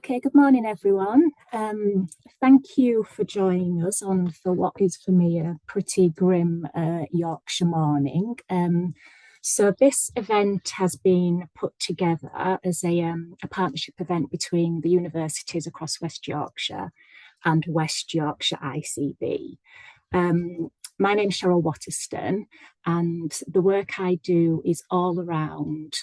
Okay, good morning, everyone. Thank you for joining us on for what is for me a pretty grim Yorkshire morning. So this event has been put together as a partnership event between the universities across West Yorkshire and West Yorkshire ICB. My name is Cheryl Waterston, and the work I do is all around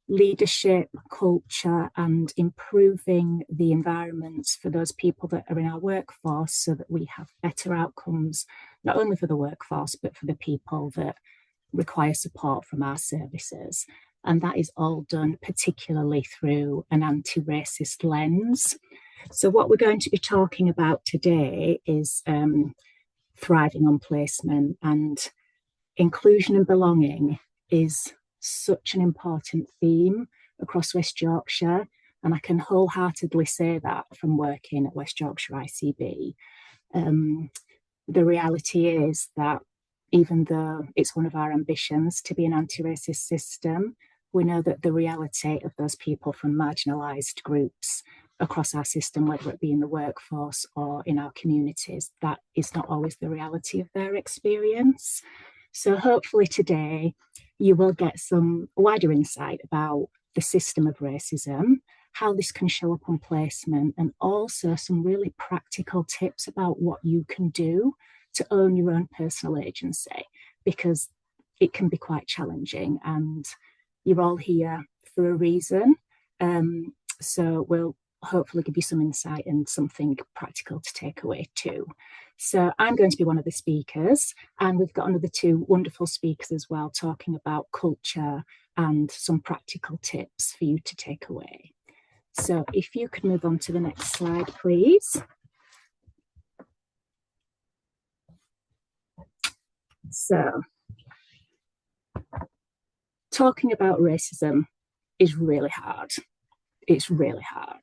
leadership, culture, and improving the environments for those people that are in our workforce so that we have better outcomes, not only for the workforce, but for the people that require support from our services. And that is all done particularly through an anti-racist lens. So what we're going to be talking about today is thriving on placement, and inclusion and belonging is such an important theme across West Yorkshire, and I can wholeheartedly say that from working at West Yorkshire ICB. The reality is that even though it's one of our ambitions to be an anti-racist system, we know that the reality of those people from marginalised groups across our system, whether it be in the workforce or in our communities, that is not always the reality of their experience. So hopefully today you will get some wider insight about the system of racism, how this can show up on placement, and also some really practical tips about what you can do to own your own personal agency, because it can be quite challenging, and you're all here for a reason. So we'll hopefully give you some insight and something practical to take away too. So I'm going to be one of the speakers, and we've got another two wonderful speakers as well, talking about culture and some practical tips for you to take away. So if you could move on to the next slide, please. So talking about racism is really hard. It's really hard.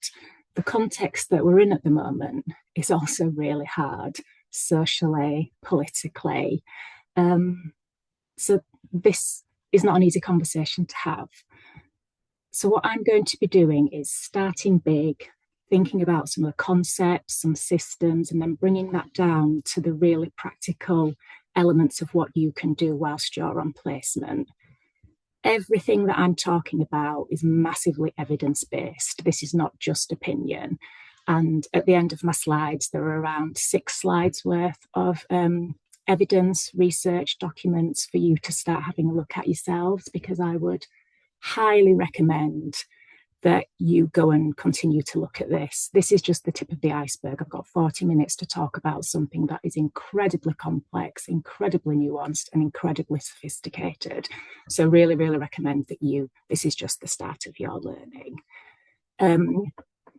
The context that we're in at the moment is also really hard, socially, politically. So this is not an easy conversation to have. So what I'm going to be doing is starting big, thinking about some of the concepts, some systems, and then bringing that down to the really practical elements of what you can do whilst you're on placement. Everything that I'm talking about is massively evidence-based. This is not just opinion. And at the end of my slides, there are around 6 slides worth of evidence, research, documents for you to start having a look at yourselves, because I would highly recommend that you go and continue to look at this. This is just the tip of the iceberg. I've got 40 minutes to talk about something that is incredibly complex, incredibly nuanced, and incredibly sophisticated. So really, really recommend that this is just the start of your learning.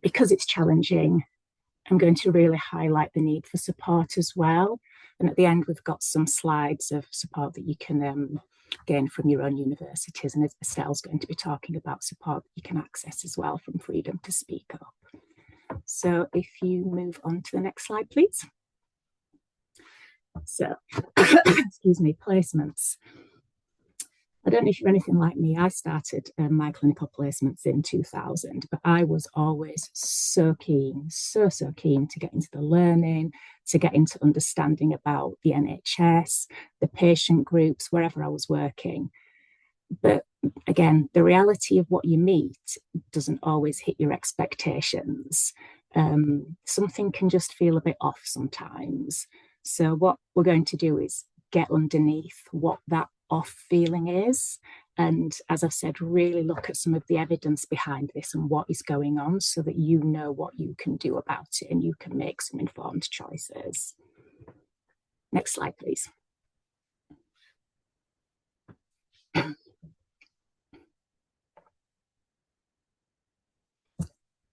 Because it's challenging, I'm going to really highlight the need for support as well. And at the end, we've got some slides of support that you can gain from your own universities. And Estelle's going to be talking about support that you can access as well from Freedom to Speak Up. So if you move on to the next slide, please. So, excuse me, placements. I don't know if you're anything like me. I started my clinical placements in 2000, but I was always so keen, so keen to get into the learning, to get into understanding about the NHS, the patient groups, wherever I was working. But again, the reality of what you meet doesn't always hit your expectations. Something can just feel a bit off sometimes. So what we're going to do is get underneath what that off feeling is, and as I've said, really look at some of the evidence behind this and what is going on, so that you know what you can do about it and you can make some informed choices. Next slide, please.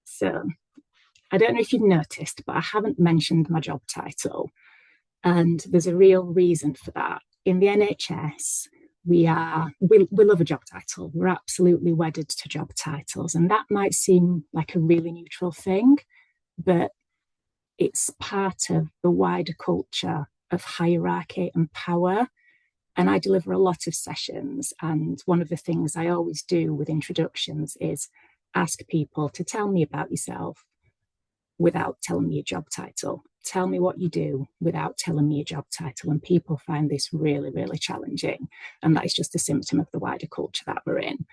So I don't know if you've noticed, but I haven't mentioned my job title, and there's a real reason for that. In the NHS, we love a job title. We're absolutely wedded to job titles. And that might seem like a really neutral thing, but it's part of the wider culture of hierarchy and power. And I deliver a lot of sessions. And one of the things I always do with introductions is ask people to tell me about yourself. without telling me your job title. Tell me what you do without telling me your job title. And people find this really, really challenging. And that is just a symptom of the wider culture that we're in.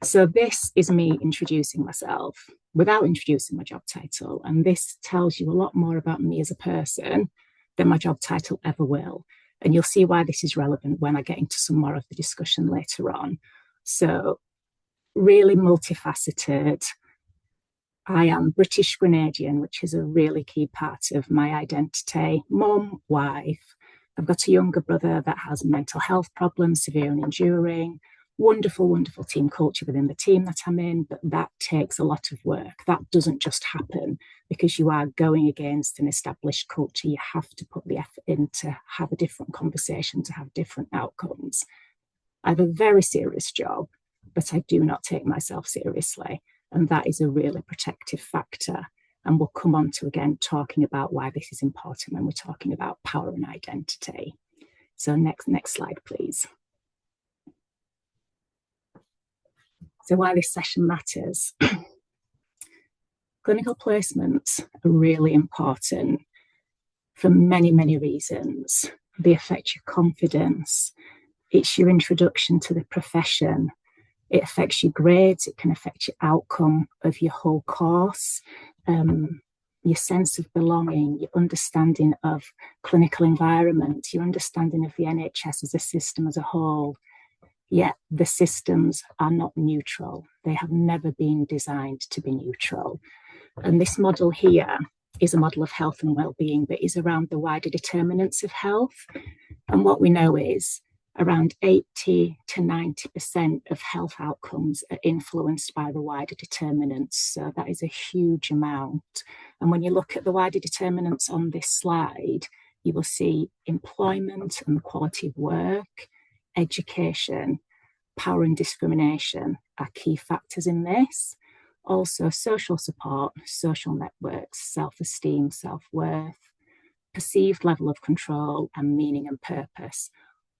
So this is me introducing myself without introducing my job title. And this tells you a lot more about me as a person than my job title ever will. And you'll see why this is relevant when I get into some more of the discussion later on. So really multifaceted. I am British Grenadian, which is a really key part of my identity. Mum, wife. I've got a younger brother that has mental health problems, severe and enduring. Wonderful, wonderful team culture within the team that I'm in, but that takes a lot of work. That doesn't just happen because you are going against an established culture. You have to put the effort in to have a different conversation, to have different outcomes. I have a very serious job, but I do not take myself seriously. And that is a really protective factor. And we'll come on to again talking about why this is important when we're talking about power and identity. So next slide, please. So why this session matters. Clinical placements are really important for many, many reasons. They affect your confidence. It's your introduction to the profession. It affects your grades. It can affect your outcome of your whole course, your sense of belonging, your understanding of clinical environment, your understanding of the NHS as a system as a whole. Yet the systems are not neutral. They have never been designed to be neutral. And this model here is a model of health and well-being that is around the wider determinants of health. And what we know is around 80 to 90% of health outcomes are influenced by the wider determinants. So that is a huge amount. And when you look at the wider determinants on this slide, you will see employment and the quality of work, education, power and discrimination are key factors in this. Also, social support, social networks, self-esteem, self-worth, perceived level of control, and meaning and purpose.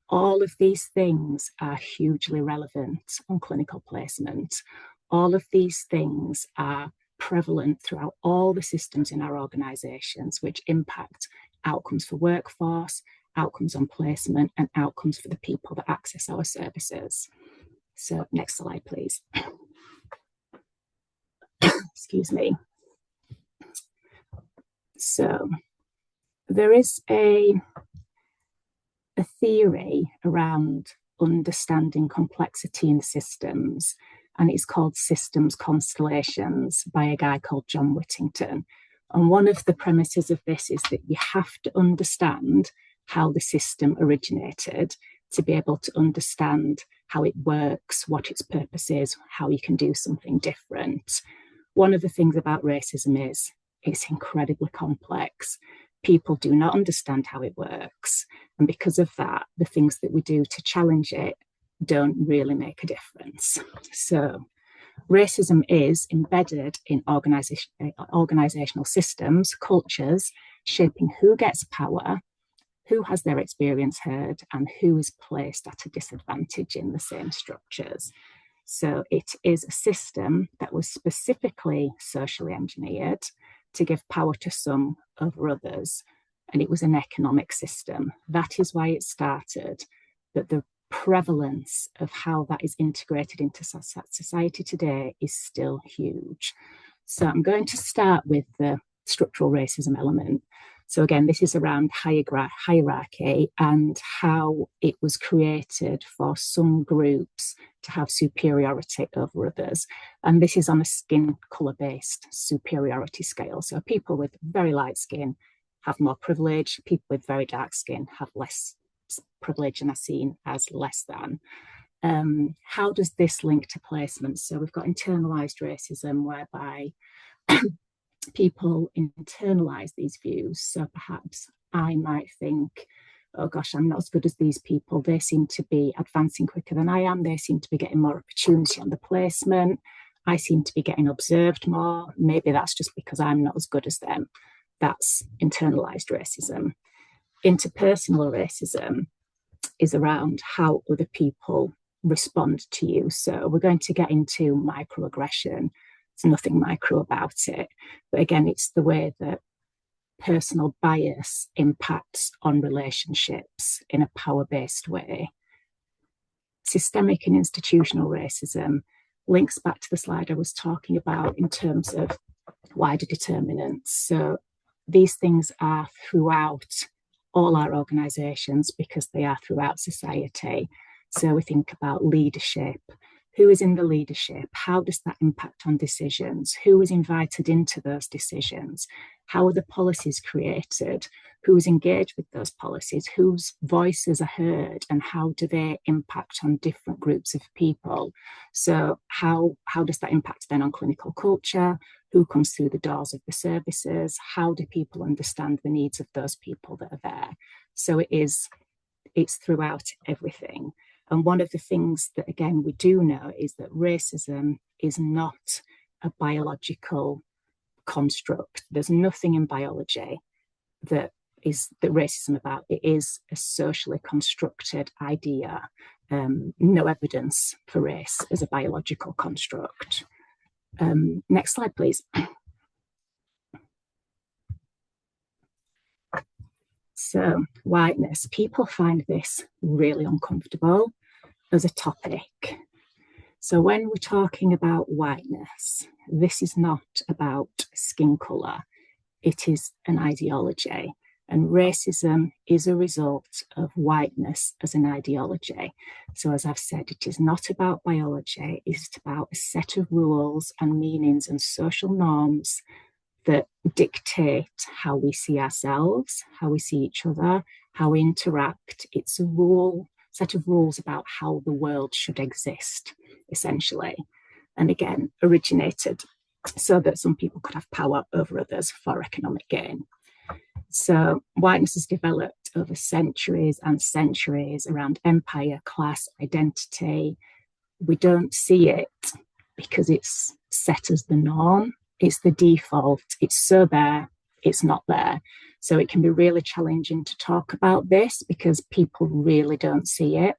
All of these things are hugely relevant on clinical placement. All of these things are prevalent throughout all the systems in our organisations, which impact outcomes for workforce, outcomes on placement, and outcomes for the people that access our services. So next slide, please. Excuse me. So there is a theory around understanding complexity in systems, and it's called systems constellations by a guy called John Whittington. And one of the premises of this is that you have to understand how the system originated to be able to understand how it works, what its purpose is, how you can do something different. One of the things about racism is it's incredibly complex. People do not understand how it works. And because of that, the things that we do to challenge it don't really make a difference. So racism is embedded in organizational systems, cultures, shaping who gets power, who has their experience heard, and who is placed at a disadvantage in the same structures. So it is a system that was specifically socially engineered to give power to some over others. And it was an economic system. That is why it started. But the prevalence of how that is integrated into society today is still huge. So I'm going to start with the structural racism element. So again, this is around hierarchy and how it was created for some groups to have superiority over others. And this is on a skin colour-based superiority scale. So people with very light skin have more privilege. People with very dark skin have less privilege and are seen as less than. How does this link to placements? So we've got internalised racism, whereby people internalize these views. So perhaps I might think, oh gosh, I'm not as good as these people. They seem to be advancing quicker than I am. They seem to be getting more opportunity on the placement. I seem to be getting observed more. Maybe that's just because I'm not as good as them. That's internalized racism. Interpersonal racism is around how other people respond to you. So we're going to get into microaggression. There's nothing micro about it. But again, it's the way that personal bias impacts on relationships in a power-based way. Systemic and institutional racism links back to the slide I was talking about in terms of wider determinants. So these things are throughout all our organisations because they are throughout society. So we think about leadership. Who is in the leadership? How does that impact on decisions? Who is invited into those decisions? How are the policies created? Who is engaged with those policies? Whose voices are heard? And how do they impact on different groups of people? So how does that impact then on clinical culture? Who comes through the doors of the services? How do people understand the needs of those people that are there? So it's throughout everything. And one of the things that, again, we do know is that racism is not a biological construct. There's nothing in biology that racism about. It is a socially constructed idea. No evidence for race as a biological construct. Next slide, please. So whiteness, people find this really uncomfortable as a topic. So when we're talking about whiteness, this is not about skin colour. It is an ideology. And racism is a result of whiteness as an ideology. So as I've said, it is not about biology. It's about a set of rules and meanings and social norms that dictate how we see ourselves, how we see each other, how we interact. It's a set of rules about how the world should exist, essentially. And again, originated so that some people could have power over others for economic gain. So whiteness has developed over centuries and centuries around empire, class, identity. We don't see it because it's set as the norm. It's the default. It's so there, it's not there. So it can be really challenging to talk about this because people really don't see it.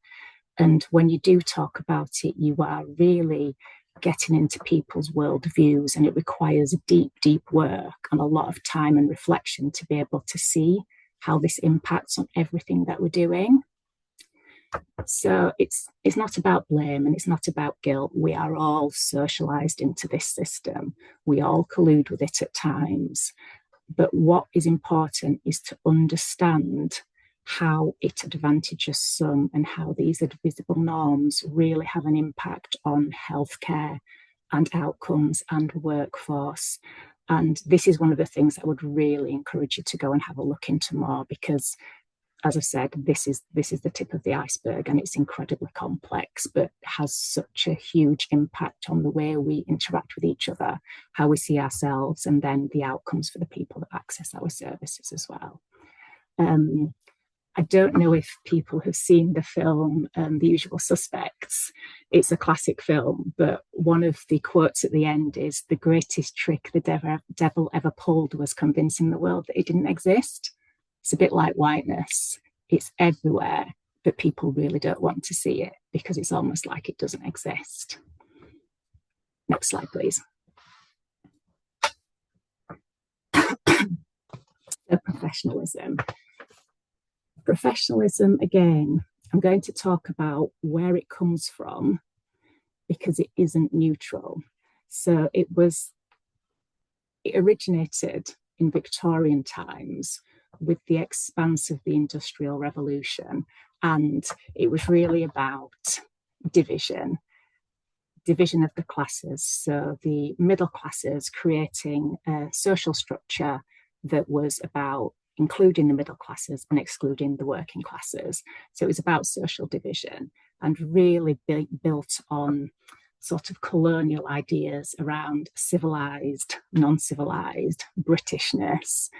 And when you do talk about it, you are really getting into people's worldviews, and it requires deep, deep work and a lot of time and reflection to be able to see how this impacts on everything that we're doing. So it's not about blame and it's not about guilt. We are all socialized into this system. We all collude with it at times. But what is important is to understand how it advantages some and how these invisible norms really have an impact on healthcare and outcomes and workforce. And this is one of the things I would really encourage you to go and have a look into more, because as I said, this is the tip of the iceberg, and it's incredibly complex, but has such a huge impact on the way we interact with each other, how we see ourselves, and then the outcomes for the people that access our services as well. I don't know if people have seen the film The Usual Suspects. It's a classic film, but one of the quotes at the end is, "The greatest trick the devil ever pulled was convincing the world that it didn't exist." It's a bit like whiteness. It's everywhere, but people really don't want to see it because it's almost like it doesn't exist. Next slide, please. So professionalism. Professionalism, again, I'm going to talk about where it comes from because it isn't neutral. So it originated in Victorian times with the expanse of the Industrial Revolution. And it was really about division of the classes. So the middle classes creating a social structure that was about including the middle classes and excluding the working classes. So it was about social division and really built on sort of colonial ideas around civilized, non-civilized, Britishness,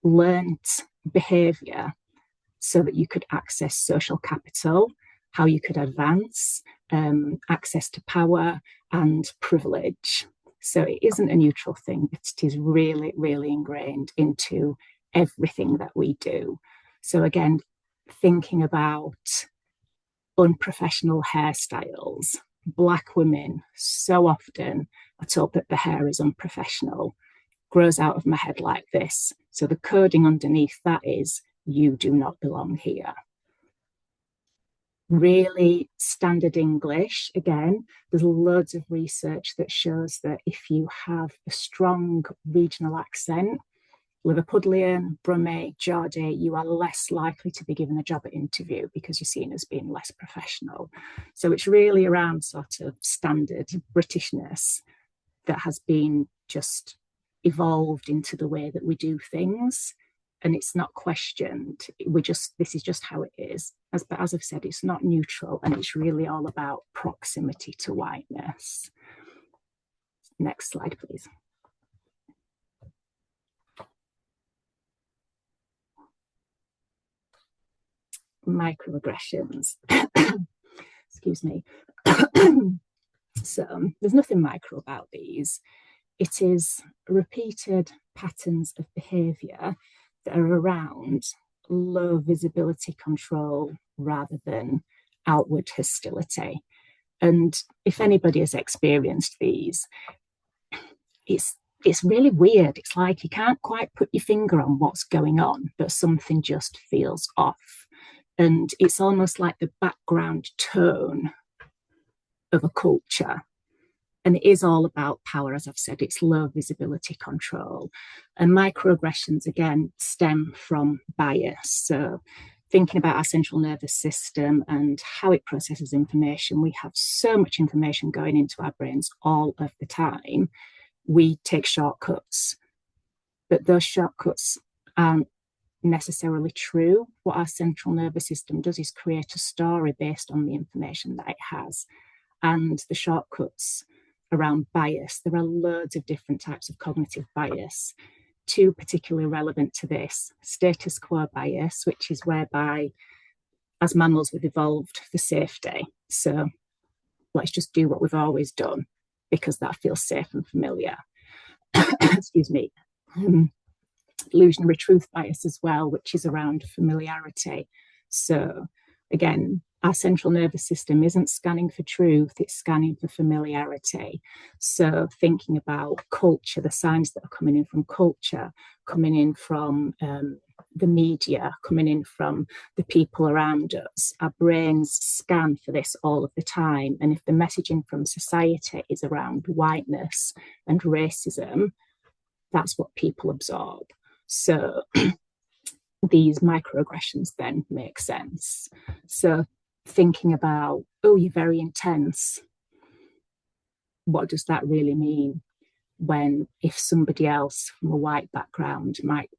learnt behaviour so that you could access social capital, how you could advance, access to power and privilege. So it isn't a neutral thing, but it is really, really ingrained into everything that we do. So again, thinking about unprofessional hairstyles, Black women so often are told that the hair is unprofessional, grows out of my head like this. So the coding underneath that is, you do not belong here. Really standard English. Again, there's loads of research that shows that if you have a strong regional accent, Liverpudlian, Brummie, Geordie, you are less likely to be given a job at interview because you're seen as being less professional. So it's really around sort of standard Britishness that has been just evolved into the way that we do things. And it's not questioned. This is just how it is. But as I've said, it's not neutral, and it's really all about proximity to whiteness. Next slide, please. Microaggressions. Excuse me. So there's nothing micro about these. It is repeated patterns of behaviour that are around low visibility control rather than outward hostility. And if anybody has experienced these, it's really weird. It's like you can't quite put your finger on what's going on, but something just feels off. And it's almost like the background tone of a culture. And it is all about power, as I've said. It's low visibility control. And microaggressions, again, stem from bias. So thinking about our central nervous system and how it processes information, we have so much information going into our brains all of the time. We take shortcuts, but those shortcuts aren't necessarily true. What our central nervous system does is create a story based on the information that it has. And the shortcuts around bias, there are loads of different types of cognitive bias. Two particularly relevant to this: status quo bias, which is whereby as mammals we've evolved for safety. So let's just do what we've always done because that feels safe and familiar. Excuse me. Illusionary truth bias as well, which is around familiarity. So again, our central nervous system isn't scanning for truth, it's scanning for familiarity. So thinking about culture, the signs that are coming in from culture, coming in from the media, coming in from the people around us, our brains scan for this all of the time. And if the messaging from society is around whiteness and racism, that's what people absorb. So these microaggressions then make sense. So thinking about, oh, you're very intense. What does that really mean? When if somebody else from a white background might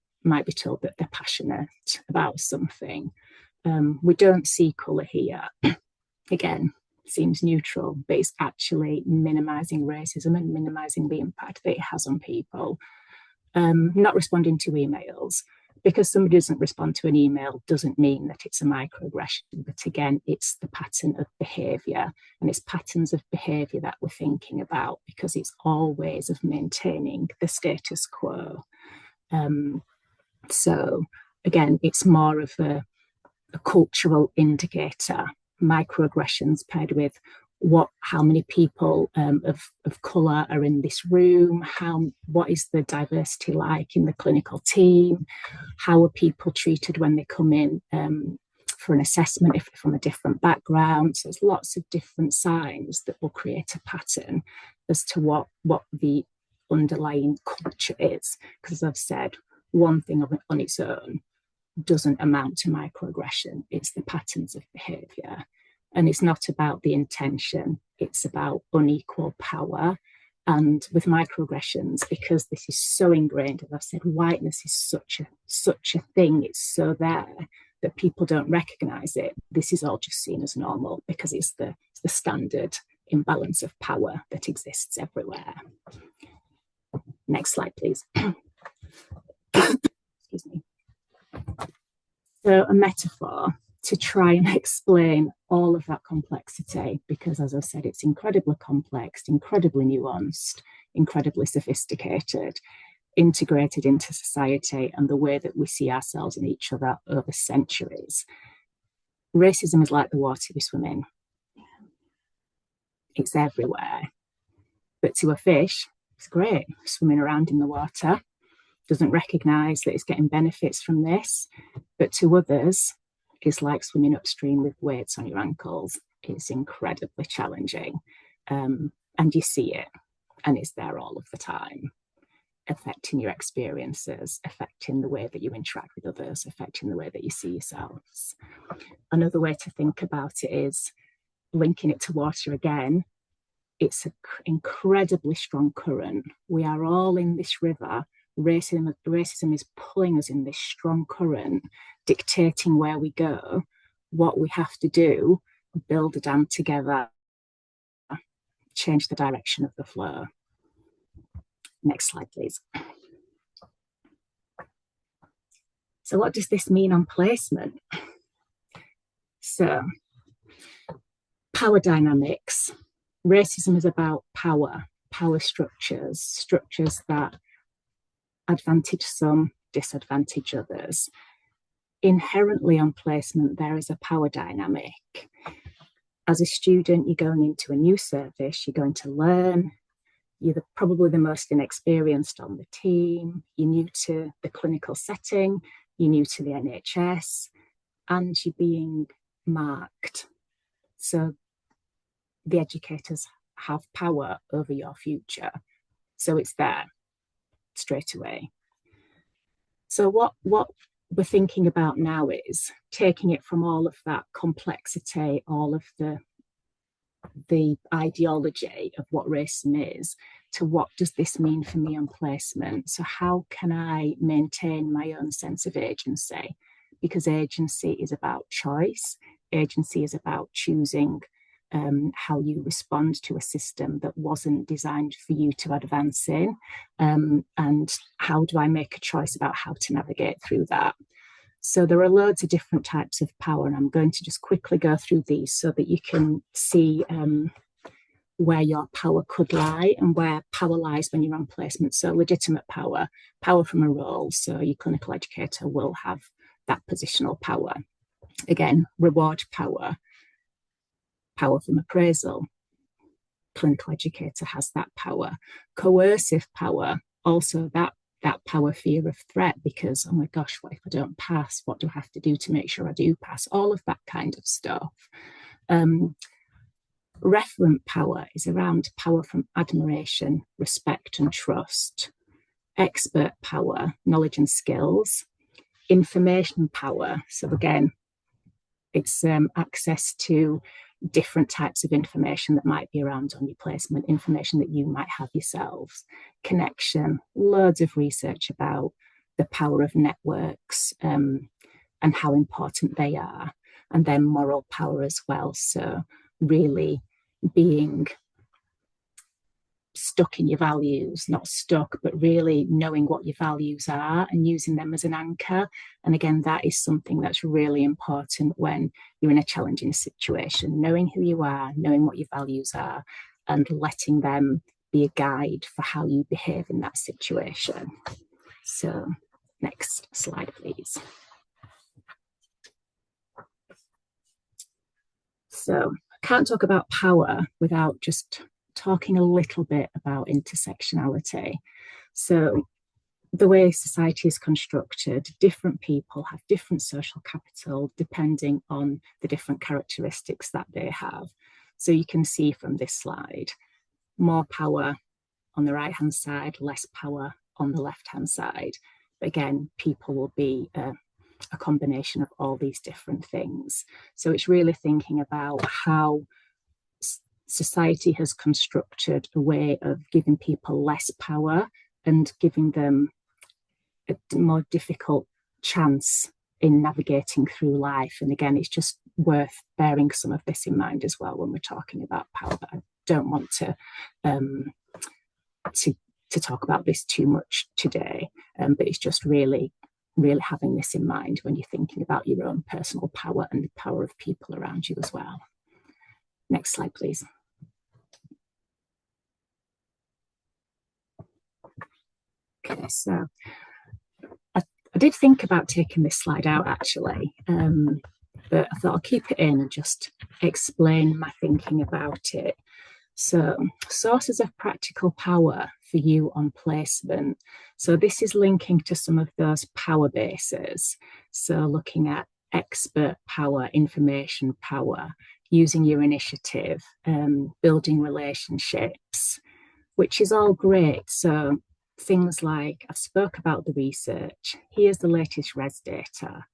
be told that they're passionate about something. We don't see colour here. Again, seems neutral, but it's actually minimising racism and minimising the impact that it has on people. Not responding to emails. Because somebody doesn't respond to an email doesn't mean that it's a microaggression, but again, it's the pattern of behaviour, and it's patterns of behaviour that we're thinking about because it's all ways of maintaining the status quo. So again, it's more of a cultural indicator. Microaggressions paired with how many people of colour are in this room, what is the diversity like in the clinical team, how are people treated when they come in for an assessment if they're from a different background. So there's lots of different signs that will create a pattern as to what the underlying culture is. Because as I've said, one thing on its own doesn't amount to microaggression. It's the patterns of behaviour. And it's not about the intention, it's about unequal power. And with microaggressions, because this is so ingrained, as I've said, whiteness is such a thing, it's so there that people don't recognise it. This is all just seen as normal because it's the standard imbalance of power that exists everywhere. Next slide, please. Excuse me. So a metaphor to try and explain all of that complexity, because as I said, it's incredibly complex, incredibly nuanced, incredibly sophisticated, integrated into society and the way that we see ourselves and each other over centuries. Racism is like the water we swim in. It's everywhere. But to a fish, it's great swimming around in the water, doesn't recognise that it's getting benefits from this. But to others, it's like swimming upstream with weights on your ankles. It's incredibly challenging. And you see it, and it's there all of the time, affecting your experiences, affecting the way that you interact with others, affecting the way that you see yourselves. Another way to think about it is linking it to water again. It's an incredibly strong current. We are all in this river. Racism is pulling us in this strong current, dictating where we go, what we have to do, build a dam together, change the direction of the flow. Next slide, please. So what does this mean on placement? So, power dynamics. Racism is about power structures that advantage some, disadvantage others. Inherently on placement, there is a power dynamic. As a student, you're going into a new service, you're going to learn, you're probably the most inexperienced on the team, you're new to the clinical setting, you're new to the NHS, and you're being marked. So the educators have power over your future. So it's there straight away. So what we're thinking about now is taking it from all of that complexity, all of the ideology of what racism is, to what does this mean for me on placement? So how can I maintain my own sense of agency? Because agency is about choice. Agency is about choosing how you respond to a system that wasn't designed for you to advance in, and how do I make a choice about how to navigate through that. So there are loads of different types of power, and I'm going to just quickly go through these so that you can see where your power could lie and where power lies when you're on placement. So legitimate power from a role, so your clinical educator will have that positional power. Again, reward power from appraisal. Clinical educator has that power. Coercive power, also that power, fear of threat, because, oh my gosh, what if I don't pass? What do I have to do to make sure I do pass? All of that kind of stuff. Referent power is around power from admiration, respect, and trust. Expert power, knowledge and skills. Information power, so again, it's access to different types of information that might be around on your placement, information that you might have yourselves. Connection, loads of research about the power of networks and how important they are. And then moral power as well. So really being stuck in your values, not stuck, but really knowing what your values are and using them as an anchor. And again, that is something that's really important when you're in a challenging situation, knowing who you are, knowing what your values are, and letting them be a guide for how you behave in that situation. So next slide, please. So I can't talk about power without just talking a little bit about intersectionality. So the way society is constructed, different people have different social capital depending on the different characteristics that they have. So you can see from this slide, more power on the right-hand side, less power on the left-hand side. But again, people will be a combination of all these different things. So it's really thinking about how society has constructed a way of giving people less power and giving them a more difficult chance in navigating through life. And again, it's just worth bearing some of this in mind as well when we're talking about power. But I don't want to talk about this too much today, but it's just really having this in mind when you're thinking about your own personal power and the power of people around you as well. Next slide, please. Okay, so I did think about taking this slide out actually, but I thought I'll keep it in and just explain my thinking about it. So, sources of practical power for you on placement. So, this is linking to some of those power bases. So, looking at expert power, information power, using your initiative, building relationships, which is all great. So, things like I've spoke about the research, here's the latest res data,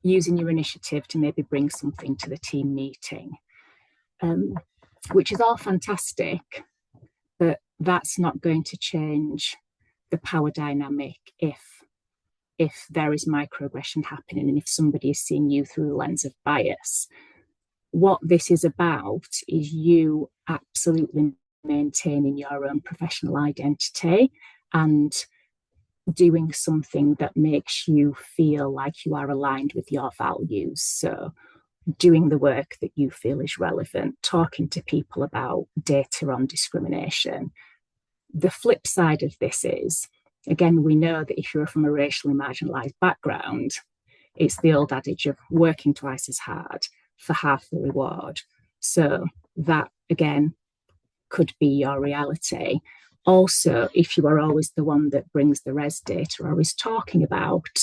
using your initiative to maybe bring something to the team meeting. Which is all fantastic, but that's not going to change the power dynamic if there is microaggression happening and if somebody is seeing you through the lens of bias. What this is about is you absolutely maintaining your own professional identity and doing something that makes you feel like you are aligned with your values. So doing the work that you feel is relevant, talking to people about data on discrimination. The flip side of this is, again, we know that if you're from a racially marginalised background, it's the old adage of working twice as hard for half the reward. So that, again, could be your reality. Also, if you are always the one that brings the res data or is talking about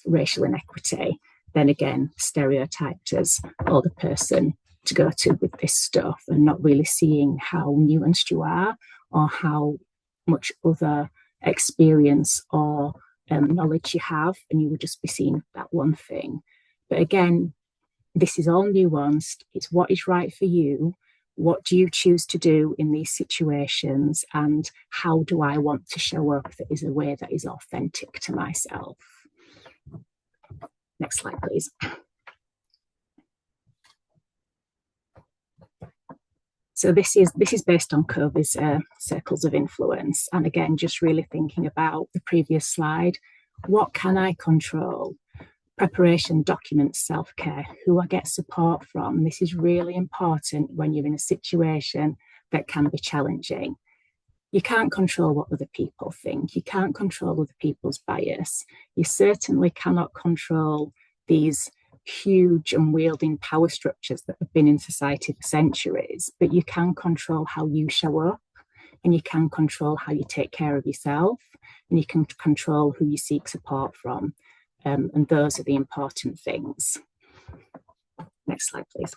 racial inequity, then again, stereotyped as the person to go to with this stuff and not really seeing how nuanced you are or how much other experience or knowledge you have, and you would just be seeing that one thing. But again, this is all nuanced. It's what is right for you. What do you choose to do in these situations? And how do I want to show up that is a way that is authentic to myself? Next slide, please. So this is based on Covey's circles of influence. And again, just really thinking about the previous slide. What can I control? Preparation, documents, self-care, who I get support from. This is really important when you're in a situation that can be challenging. You can't control what other people think. You can't control other people's bias. You certainly cannot control these huge unwielding power structures that have been in society for centuries, but you can control how you show up, and you can control how you take care of yourself, and you can control who you seek support from. And those are the important things. Next slide, please.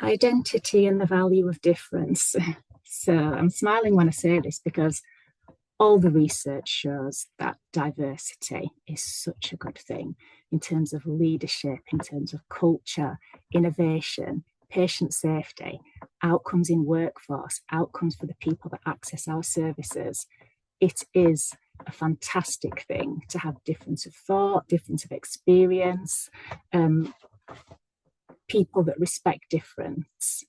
Identity and the value of difference. So I'm smiling when I say this because all the research shows that diversity is such a good thing in terms of leadership, in terms of culture, innovation, patient safety, outcomes in workforce, outcomes for the people that access our services. It is a fantastic thing to have difference of thought, difference of experience, people that respect difference.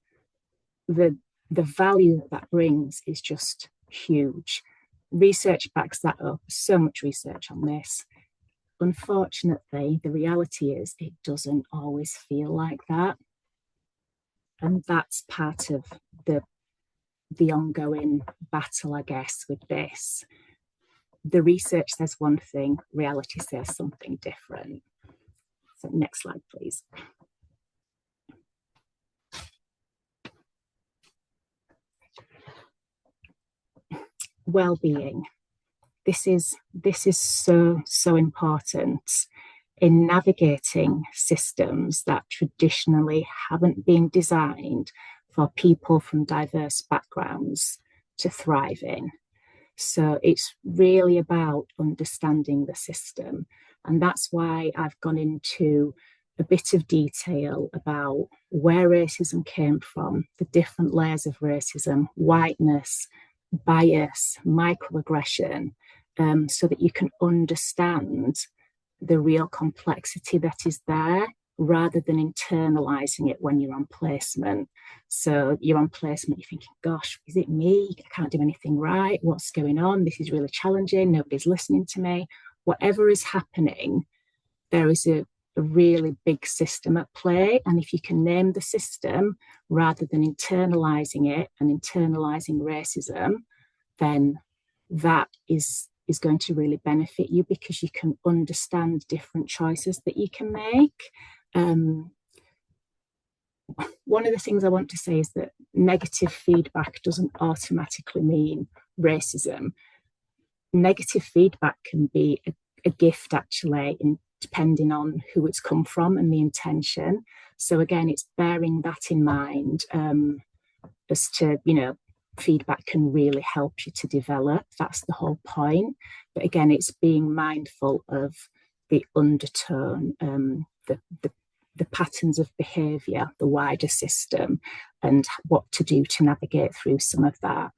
The value that that brings is just huge. Research backs that up, so much research on this. Unfortunately, the reality is it doesn't always feel like that. And that's part of the ongoing battle, I guess, with this. The research says one thing, reality says something different. So next slide, please. Well-being. This is so important in navigating systems that traditionally haven't been designed for people from diverse backgrounds to thrive in. So it's really about understanding the system. And that's why I've gone into a bit of detail about where racism came from, the different layers of racism, whiteness, bias, microaggression, so that you can understand the real complexity that is there rather than internalizing it when you're on placement. So you're on placement, you're thinking, gosh, is it me? I can't do anything right. What's going on? This is really challenging. Nobody's listening to me. Whatever is happening, there is a really big system at play. And if you can name the system rather than internalizing it and internalizing racism, then that is is going to really benefit you because you can understand different choices that you can make. One of the things I want to say is that negative feedback doesn't automatically mean racism. Negative feedback can be a gift, actually, depending on who it's come from and the intention. So again, it's bearing that in mind, as to, feedback can really help you to develop. That's the whole point. But again, it's being mindful of the undertone, the patterns of behaviour, the wider system, and what to do to navigate through some of that.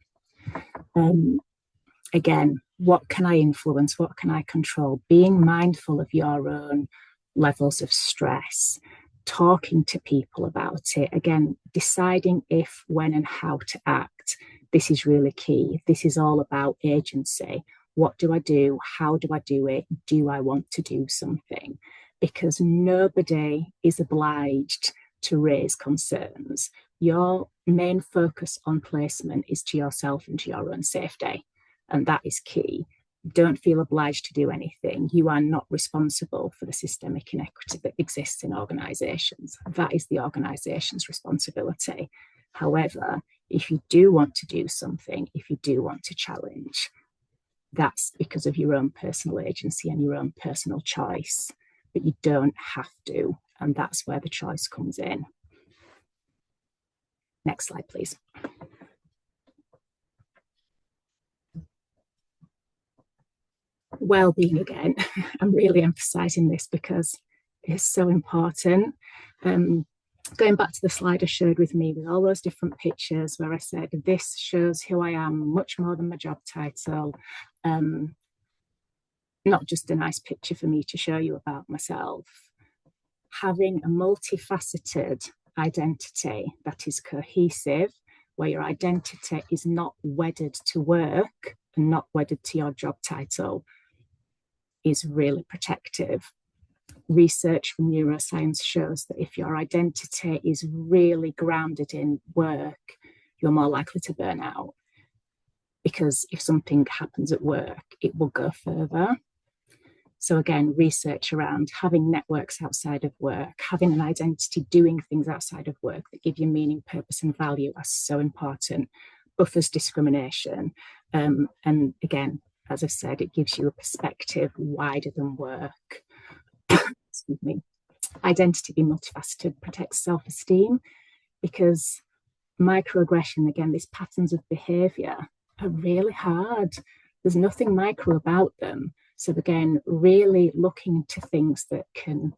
Again, what can I influence? What can I control? Being mindful of your own levels of stress, talking to people about it. Again, deciding if, when, and how to act. This is really key. This is all about agency. What do I do? How do I do it? Do I want to do something? Because nobody is obliged to raise concerns. Your main focus on placement is to yourself and to your own safety. And that is key. Don't feel obliged to do anything. You are not responsible for the systemic inequity that exists in organisations. That is the organisation's responsibility. However, if you do want to do something, if you do want to challenge, that's because of your own personal agency and your own personal choice. But you don't have to, and that's where the choice comes in. Next slide, please. Well-being again. I'm really emphasising this because it's so important. Going back to the slide I showed with me with all those different pictures where I said, this shows who I am much more than my job title. Not just a nice picture for me to show you about myself. Having a multifaceted identity that is cohesive, where your identity is not wedded to work and not wedded to your job title, is really protective. Research from neuroscience shows that if your identity is really grounded in work, you're more likely to burn out. Because if something happens at work, it will go further. So again, research around having networks outside of work, having an identity, doing things outside of work that give you meaning, purpose, and value are so important. Buffers discrimination. And again, as I said, it gives you a perspective wider than work. Excuse me. Identity being multifaceted protects self-esteem, because microaggression, again, these patterns of behaviour are really hard. There's nothing micro about them. So again, really looking to things that can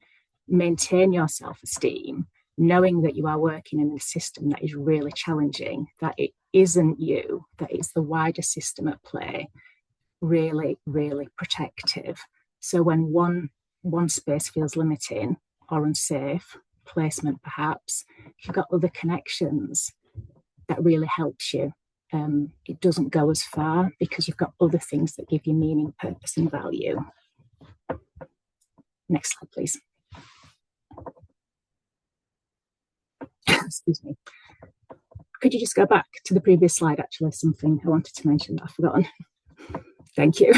maintain your self-esteem, knowing that you are working in a system that is really challenging, that it isn't you, that it's the wider system at play, really, really protective. So when one space feels limiting or unsafe, placement perhaps, if you've got other connections, that really helps you. It doesn't go as far because you've got other things that give you meaning, purpose, and value. Next slide, please. Excuse me. Could you just go back to the previous slide? Actually, something I wanted to mention that I've forgotten. Thank you.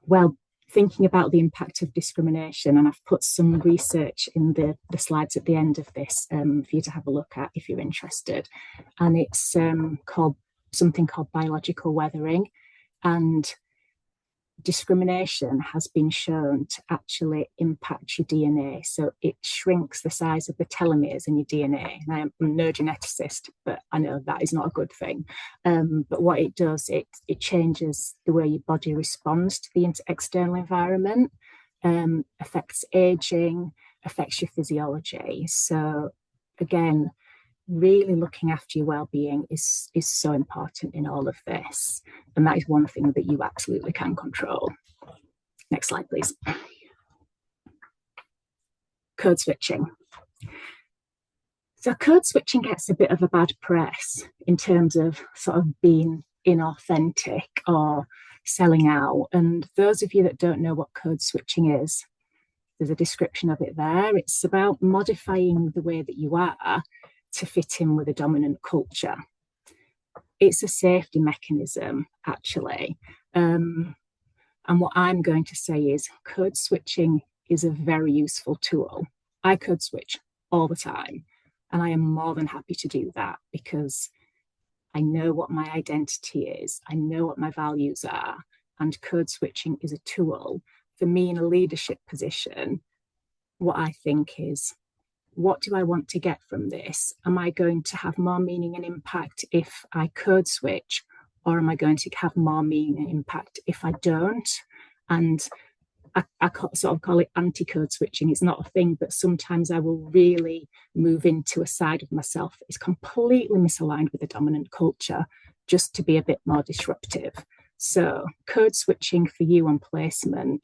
Well, thinking about the impact of discrimination, and I've put some research in the slides at the end of this for you to have a look at if you're interested. And it's called biological weathering. And discrimination has been shown to actually impact your DNA. So it shrinks the size of the telomeres in your DNA. And I'm no geneticist, but I know that is not a good thing. But what it does, it changes the way your body responds to the external environment, affects aging, affects your physiology. So again, really looking after your well-being is so important in all of this. And that is one thing that you absolutely can control. Next slide, please. Code switching. So code switching gets a bit of a bad press in terms of sort of being inauthentic or selling out. And those of you that don't know what code switching is, there's a description of it there. It's about modifying the way that you are to fit in with a dominant culture. it's a safety mechanism, actually. And what I'm going to say is code switching is a very useful tool. I code switch all the time, and I am more than happy to do that because I know what my identity is, I know what my values are, and code switching is a tool. For me in a leadership position, what I think is, what do I want to get from this? Am I going to have more meaning and impact if I code switch, or am I going to have more meaning and impact if I don't? And I sort of call it anti-code switching. It's not a thing, but sometimes I will really move into a side of myself that is completely misaligned with the dominant culture just to be a bit more disruptive. So code switching for you on placement,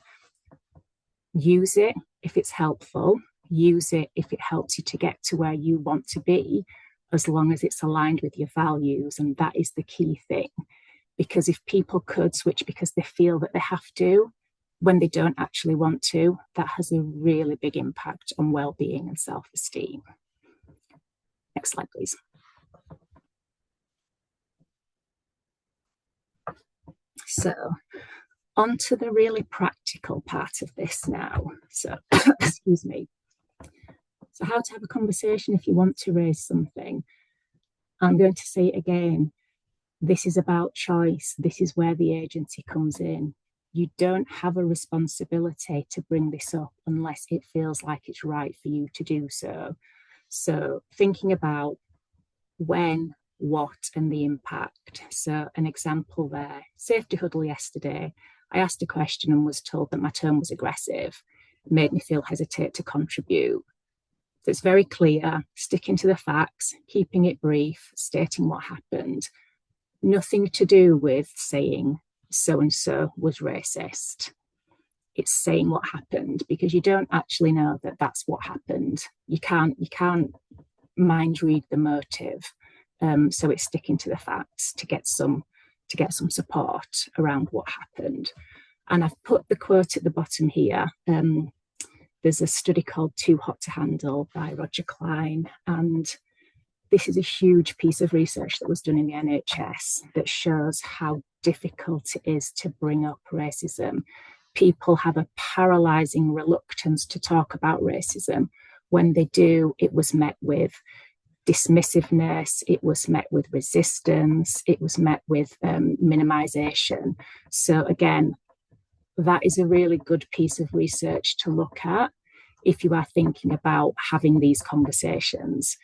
use it if it's helpful, use it if it helps you to get to where you want to be, as long as it's aligned with your values. And that is the key thing. Because if people code switch because they feel that they have to, when they don't actually want to, that has a really big impact on well-being and self-esteem. Next slide, please. So, on to the really practical part of this now. So, excuse me. So, how to have a conversation if you want to raise something. I'm going to say it again. This is about choice. This is where the agency comes in. You don't have a responsibility to bring this up unless it feels like it's right for you to do so. So thinking about when, what, and the impact. So an example there, safety huddle yesterday, I asked a question and was told that my tone was aggressive. It made me feel hesitate to contribute. So it's very clear, sticking to the facts, keeping it brief, stating what happened. Nothing to do with saying so-and-so was racist. It's saying what happened, because you don't actually know that that's what happened. You can't mind read the motive. So it's sticking to the facts to get some support around what happened. And I've put the quote at the bottom here. There's a study called Too Hot to Handle by Roger Klein, and this is a huge piece of research that was done in the NHS that shows how difficult it is to bring up racism. People have a paralyzing reluctance to talk about racism. When they do, it was met with dismissiveness, it was met with resistance, it was met with minimization. So again, that is a really good piece of research to look at if you are thinking about having these conversations,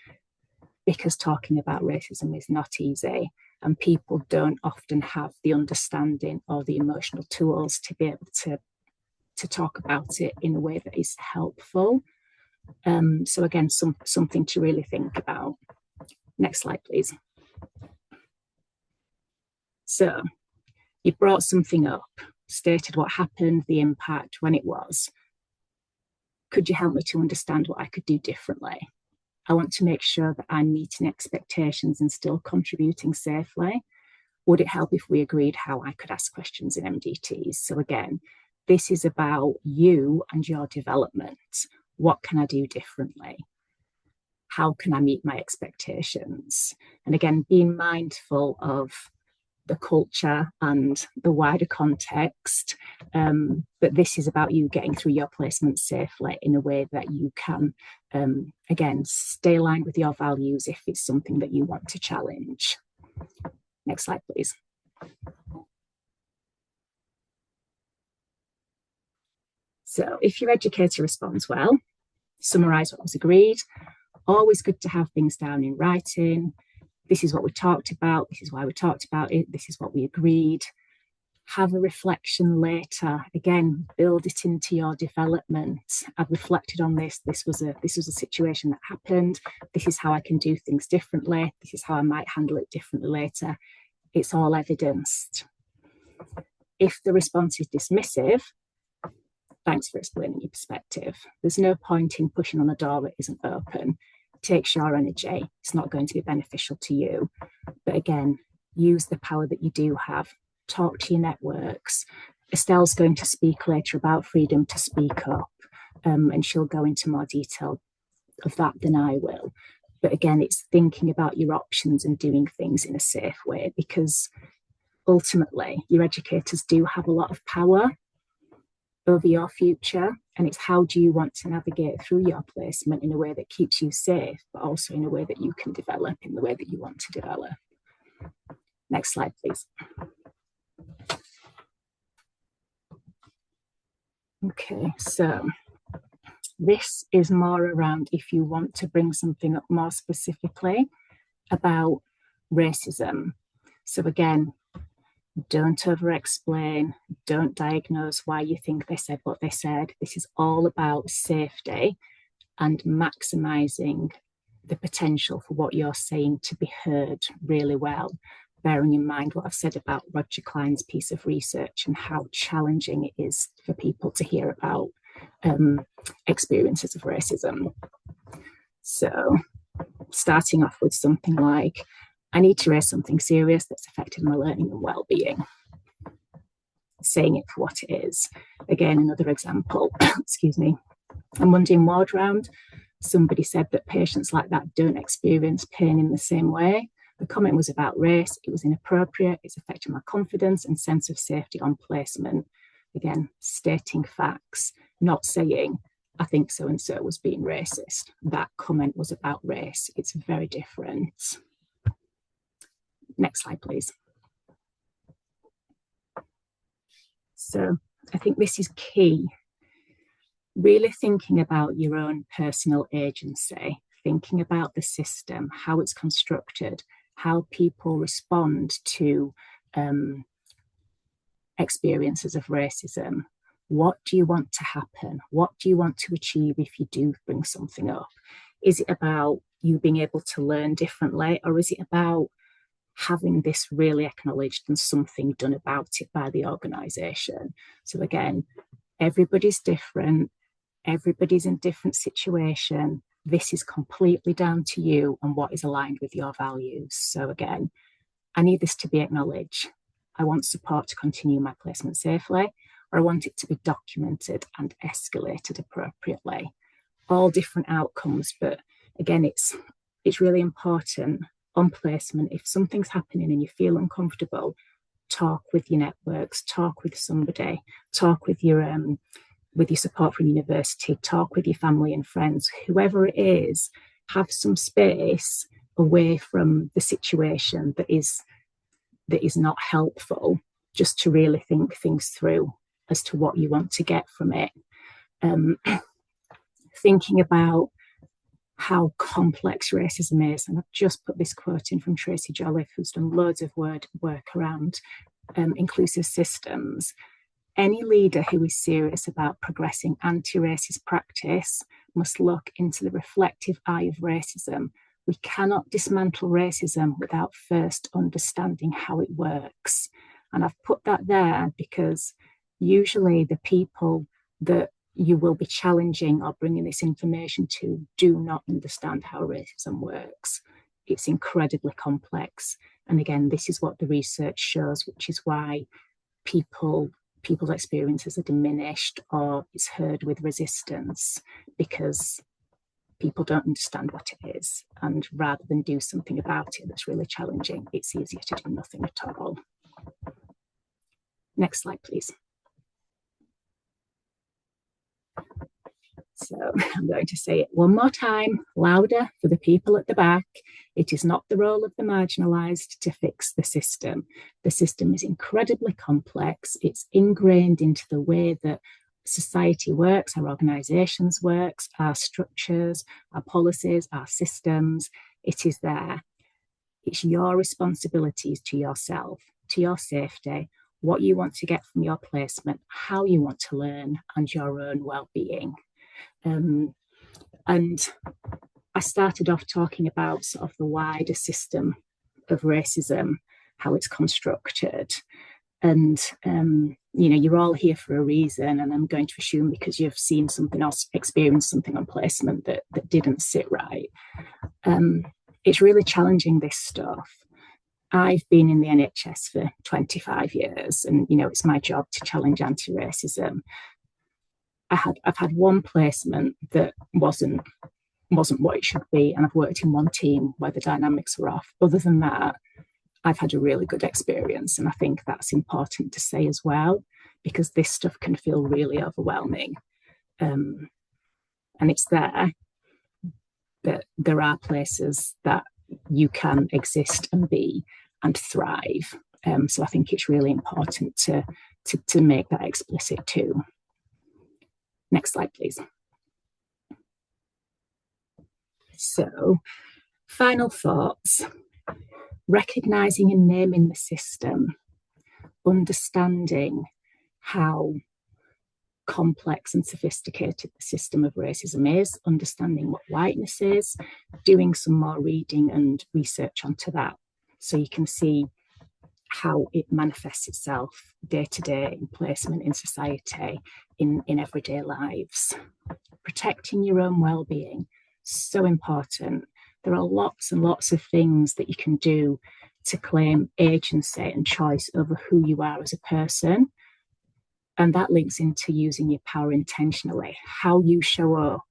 because talking about racism is not easy, and people don't often have the understanding or the emotional tools to be able to talk about it in a way that is helpful. So again, something to really think about. Next slide, please. So you brought something up, stated what happened, the impact, when it was. Could you help me to understand what I could do differently? I want to make sure that I'm meeting expectations and still contributing safely. Would it help if we agreed how I could ask questions in MDTs? So again, this is about you and your development. What can I do differently? How can I meet my expectations? And again, being mindful of the culture and the wider context, but this is about you getting through your placement safely in a way that you can, again, stay aligned with your values if it's something that you want to challenge. Next slide, please. So if your educator responds well, summarise what was agreed. Always good to have things down in writing. This is what we talked about. This is why we talked about it. This is what we agreed. Have a reflection later. Again, build it into your development. I've reflected on this. This was a situation that happened. This is how I can do things differently. This is how I might handle it differently later. It's all evidenced. If the response is dismissive, thanks for explaining your perspective. There's no point in pushing on a door that isn't open. It takes your energy. It's not going to be beneficial to you. But again, use the power that you do have. Talk to your networks. Estelle's going to speak later about freedom to speak up, and she'll go into more detail of that than I will. But again, it's thinking about your options and doing things in a safe way, because ultimately your educators do have a lot of power over your future, and it's how do you want to navigate through your placement in a way that keeps you safe, but also in a way that you can develop in the way that you want to develop. Next slide, please. Okay, so this is more around if you want to bring something up more specifically about racism. So again, don't over-explain, don't diagnose why you think they said what they said. This is all about safety and maximising the potential for what you're saying to be heard really well, bearing in mind what I've said about Roger Klein's piece of research and how challenging it is for people to hear about experiences of racism. So starting off with something like, I need to raise something serious that's affected my learning and well-being. Saying it for what it is. Again, another example, excuse me. A mundane ward round, somebody said that patients like that don't experience pain in the same way. The comment was about race, it was inappropriate, it's affecting my confidence and sense of safety on placement. Again, stating facts, not saying, I think so-and-so was being racist. That comment was about race. It's very different. Next slide, please. So I think this is key. Really thinking about your own personal agency, thinking about the system, how it's constructed, how people respond to experiences of racism. What do you want to happen? What do you want to achieve if you do bring something up? Is it about you being able to learn differently, or is it about having this really acknowledged and something done about it by the organisation? So again, everybody's different, everybody's in a different situation. This is completely down to you and what is aligned with your values. So again, I need this to be acknowledged. I want support to continue my placement safely, or I want it to be documented and escalated appropriately. All different outcomes, but again, it's really important on placement. If something's happening and you feel uncomfortable, talk with your networks, talk with somebody, talk with your support from university, talk with your family and friends, whoever it is. Have some space away from the situation that is not helpful, just to really think things through as to what you want to get from it. Thinking about how complex racism is, and I've just put this quote in from Tracy Jolliffe, who's done loads of work around inclusive systems. Any leader who is serious about progressing anti-racist practice must look into the reflective eye of racism. We cannot dismantle racism without first understanding how it works. And I've put that there because usually the people that you will be challenging or bringing this information to do not understand how racism works. It's incredibly complex. And again, this is what the research shows, which is why people's experiences are diminished or is heard with resistance, because people don't understand what it is. And rather than do something about it that's really challenging, it's easier to do nothing at all. Next slide, please. So I'm going to say it one more time, louder for the people at the back. It is not the role of the marginalised to fix the system. The system is incredibly complex. It's ingrained into the way that society works, our organisations works, our structures, our policies, our systems. It is there. It's your responsibilities to yourself, to your safety, what you want to get from your placement, how you want to learn, and your own well-being. And I started off talking about sort of the wider system of racism, how it's constructed. And, you're all here for a reason. And I'm going to assume because you've seen something else, experienced something on placement that didn't sit right. It's really challenging, this stuff. I've been in the NHS for 25 years and, it's my job to challenge anti-racism. I've had one placement that wasn't wasn't what it should be. And I've worked in one team where the dynamics were off. Other than that, I've had a really good experience. And I think that's important to say as well, because this stuff can feel really overwhelming. And it's there, but there are places that you can exist and be and thrive. So I think it's really important to make that explicit too. Next slide, please. So, final thoughts. Recognizing and naming the system, understanding how complex and sophisticated the system of racism is, understanding what whiteness is, doing some more reading and research onto that so you can see how it manifests itself day to day in placement in society, in everyday lives. Protecting your own well-being, so important. There are lots and lots of things that you can do to claim agency and choice over who you are as a person. And that links into using your power intentionally, how you show up,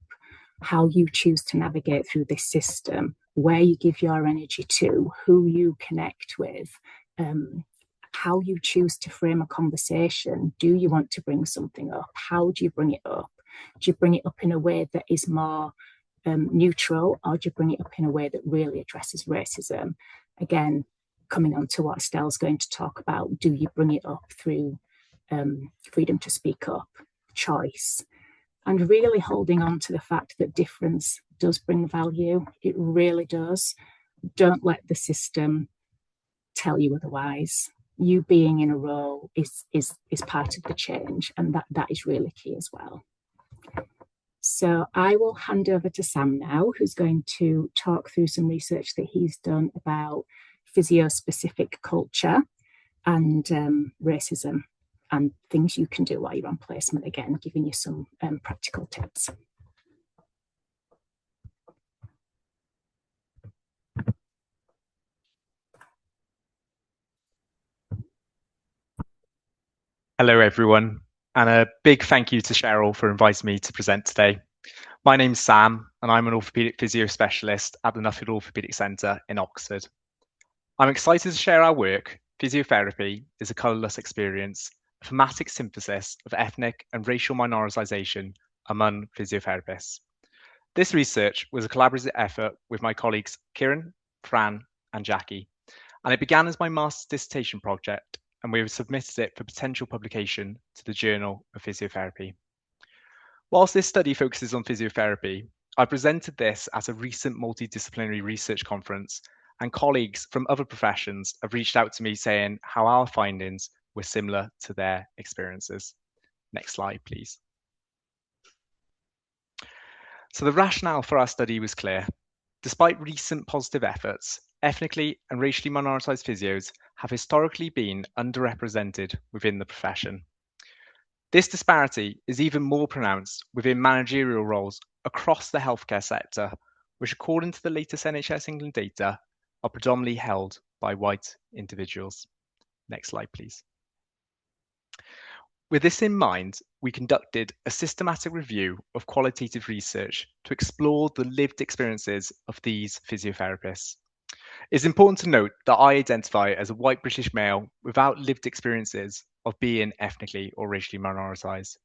how you choose to navigate through this system, where you give your energy to, who you connect with, how you choose to frame a conversation. Do you want to bring something up? How do you bring it up? Do you bring it up in a way that is more neutral, or do you bring it up in a way that really addresses racism? Again, coming on to what Estelle's going to talk about, do you bring it up through freedom to speak up, choice, and really holding on to the fact that difference does bring value. It really does. Don't let the system tell you otherwise. You being in a role is part of the change, and that is really key as well. So I will hand over to Sam now, who's going to talk through some research that he's done about physio-specific culture and racism and things you can do while you're on placement, again, giving you some practical tips. Hello, everyone, and a big thank you to Cheryl for inviting me to present today. My name's Sam, and I'm an orthopaedic physio specialist at the Nuffield Orthopaedic Centre in Oxford. I'm excited to share our work. Physiotherapy is a colourless experience, a thematic synthesis of ethnic and racial minoritisation among physiotherapists. This research was a collaborative effort with my colleagues Kieran, Fran, and Jackie, and it began as my master's dissertation project, and we have submitted it for potential publication to the Journal of Physiotherapy. Whilst this study focuses on physiotherapy, I presented this at a recent multidisciplinary research conference, and colleagues from other professions have reached out to me saying how our findings were similar to their experiences. Next slide, please. So the rationale for our study was clear. Despite recent positive efforts, ethnically and racially minoritized physios have historically been underrepresented within the profession. This disparity is even more pronounced within managerial roles across the healthcare sector, which according to the latest NHS England data, are predominantly held by white individuals. Next slide, please. With this in mind, we conducted a systematic review of qualitative research to explore the lived experiences of these physiotherapists. It's important to note that I identify as a white British male without lived experiences of being ethnically or racially minoritized.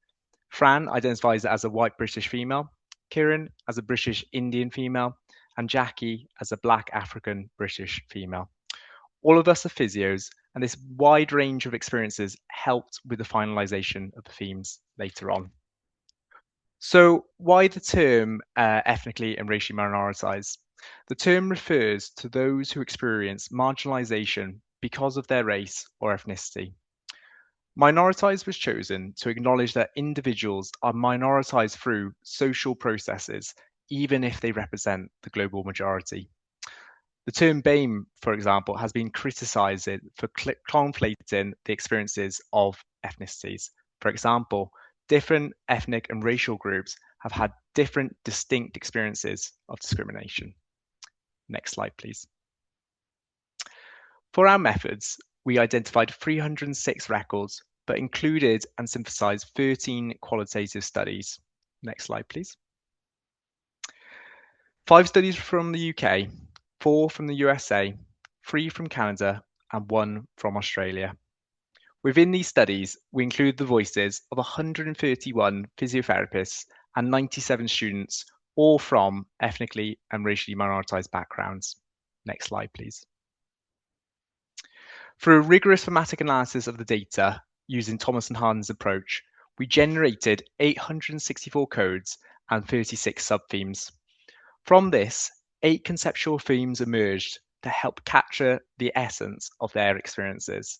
Fran identifies as a white British female, Kieran as a British Indian female, and Jackie as a Black African British female. All of us are physios, and this wide range of experiences helped with the finalization of the themes later on. So why the term ethnically and racially minoritized? The term refers to those who experience marginalization because of their race or ethnicity. Minoritized was chosen to acknowledge that individuals are minoritized through social processes, even if they represent the global majority. The term BAME, for example, has been criticized for conflating the experiences of ethnicities. For example, different ethnic and racial groups have had different distinct experiences of discrimination. Next slide, please. For our methods, we identified 306 records, but included and synthesized 13 qualitative studies. Next slide, please. 5 studies from the UK, 4 from the USA, 3 from Canada, and 1 from Australia. Within these studies, we include the voices of 131 physiotherapists and 97 students, all from ethnically and racially minoritized backgrounds. Next slide, please. Through a rigorous thematic analysis of the data using Thomas and Harden's approach, we generated 864 codes and 36 sub-themes. From this, 8 conceptual themes emerged to help capture the essence of their experiences.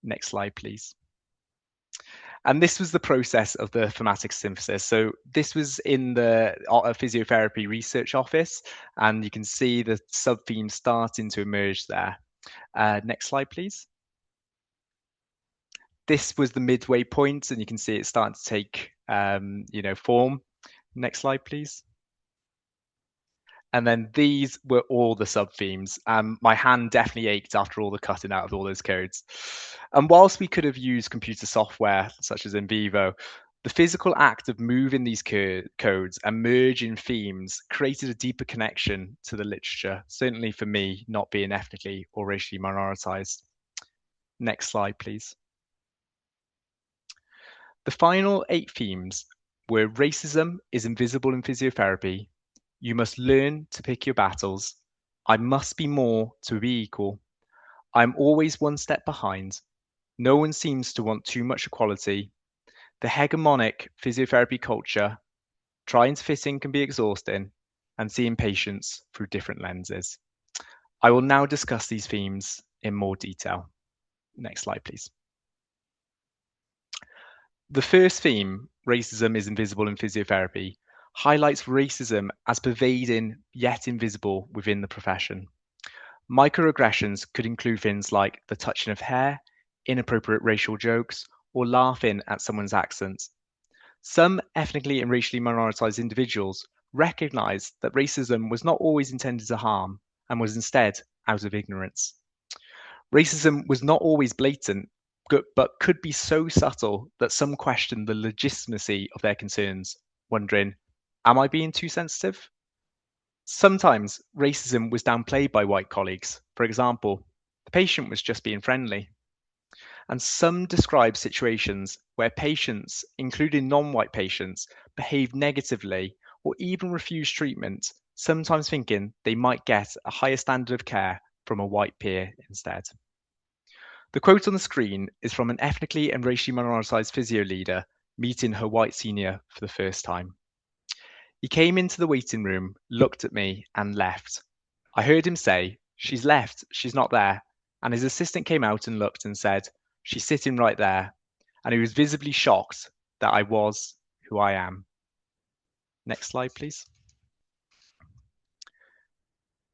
Next slide, please. And this was the process of the thematic synthesis. So this was in the physiotherapy research office, and you can see the sub-themes starting to emerge there. Next slide, please. This was the midway point, and you can see it starting to take form. Next slide, please. And then these were all the sub-themes. My hand definitely ached after all the cutting out of all those codes. And whilst we could have used computer software such as NVivo, the physical act of moving these codes and merging themes created a deeper connection to the literature, certainly for me, not being ethnically or racially minoritized. Next slide, please. The final 8 themes were racism is invisible in physiotherapy, you must learn to pick your battles, I must be more to be equal, I'm always one step behind, no one seems to want too much equality, the hegemonic physiotherapy culture, trying to fit in can be exhausting, and seeing patients through different lenses. I will now discuss these themes in more detail. Next slide, please. The first theme, racism is invisible in physiotherapy, highlights racism as pervading yet invisible within the profession. Microaggressions could include things like the touching of hair, inappropriate racial jokes, or laughing at someone's accent. Some ethnically and racially minoritized individuals recognized that racism was not always intended to harm and was instead out of ignorance. Racism was not always blatant, but could be so subtle that some questioned the legitimacy of their concerns, wondering, am I being too sensitive? Sometimes racism was downplayed by white colleagues. For example, the patient was just being friendly. And some describe situations where patients, including non-white patients, behaved negatively or even refused treatment, sometimes thinking they might get a higher standard of care from a white peer instead. The quote on the screen is from an ethnically and racially minoritized physio leader meeting her white senior for the first time. He came into the waiting room, looked at me, and left. I heard him say, she's left, she's not there. And his assistant came out and looked and said, she's sitting right there. And he was visibly shocked that I was who I am. Next slide, please.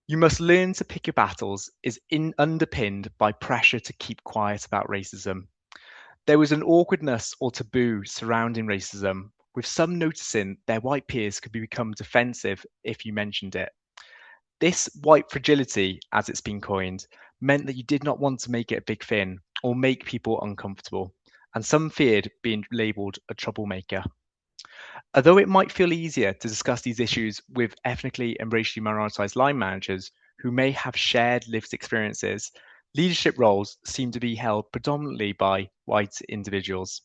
You must learn to pick your battles is underpinned by pressure to keep quiet about racism. There was an awkwardness or taboo surrounding racism, with some noticing their white peers could become defensive if you mentioned it. This white fragility, as it's been coined, meant that you did not want to make it a big thing or make people uncomfortable, and some feared being labelled a troublemaker. Although it might feel easier to discuss these issues with ethnically and racially minoritized line managers who may have shared lived experiences, leadership roles seem to be held predominantly by white individuals.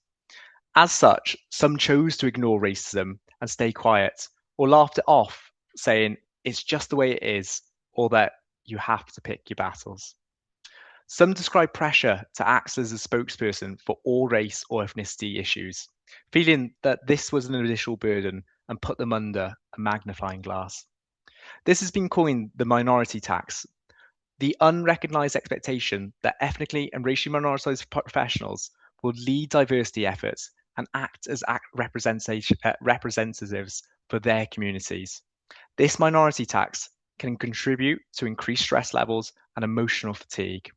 As such, some chose to ignore racism and stay quiet, or laughed it off, saying it's just the way it is, or that you have to pick your battles. Some describe pressure to act as a spokesperson for all race or ethnicity issues, feeling that this was an additional burden and put them under a magnifying glass. This has been coined the minority tax, the unrecognized expectation that ethnically and racially minoritized professionals will lead diversity efforts and act as representatives for their communities. This minority tax can contribute to increased stress levels and emotional fatigue.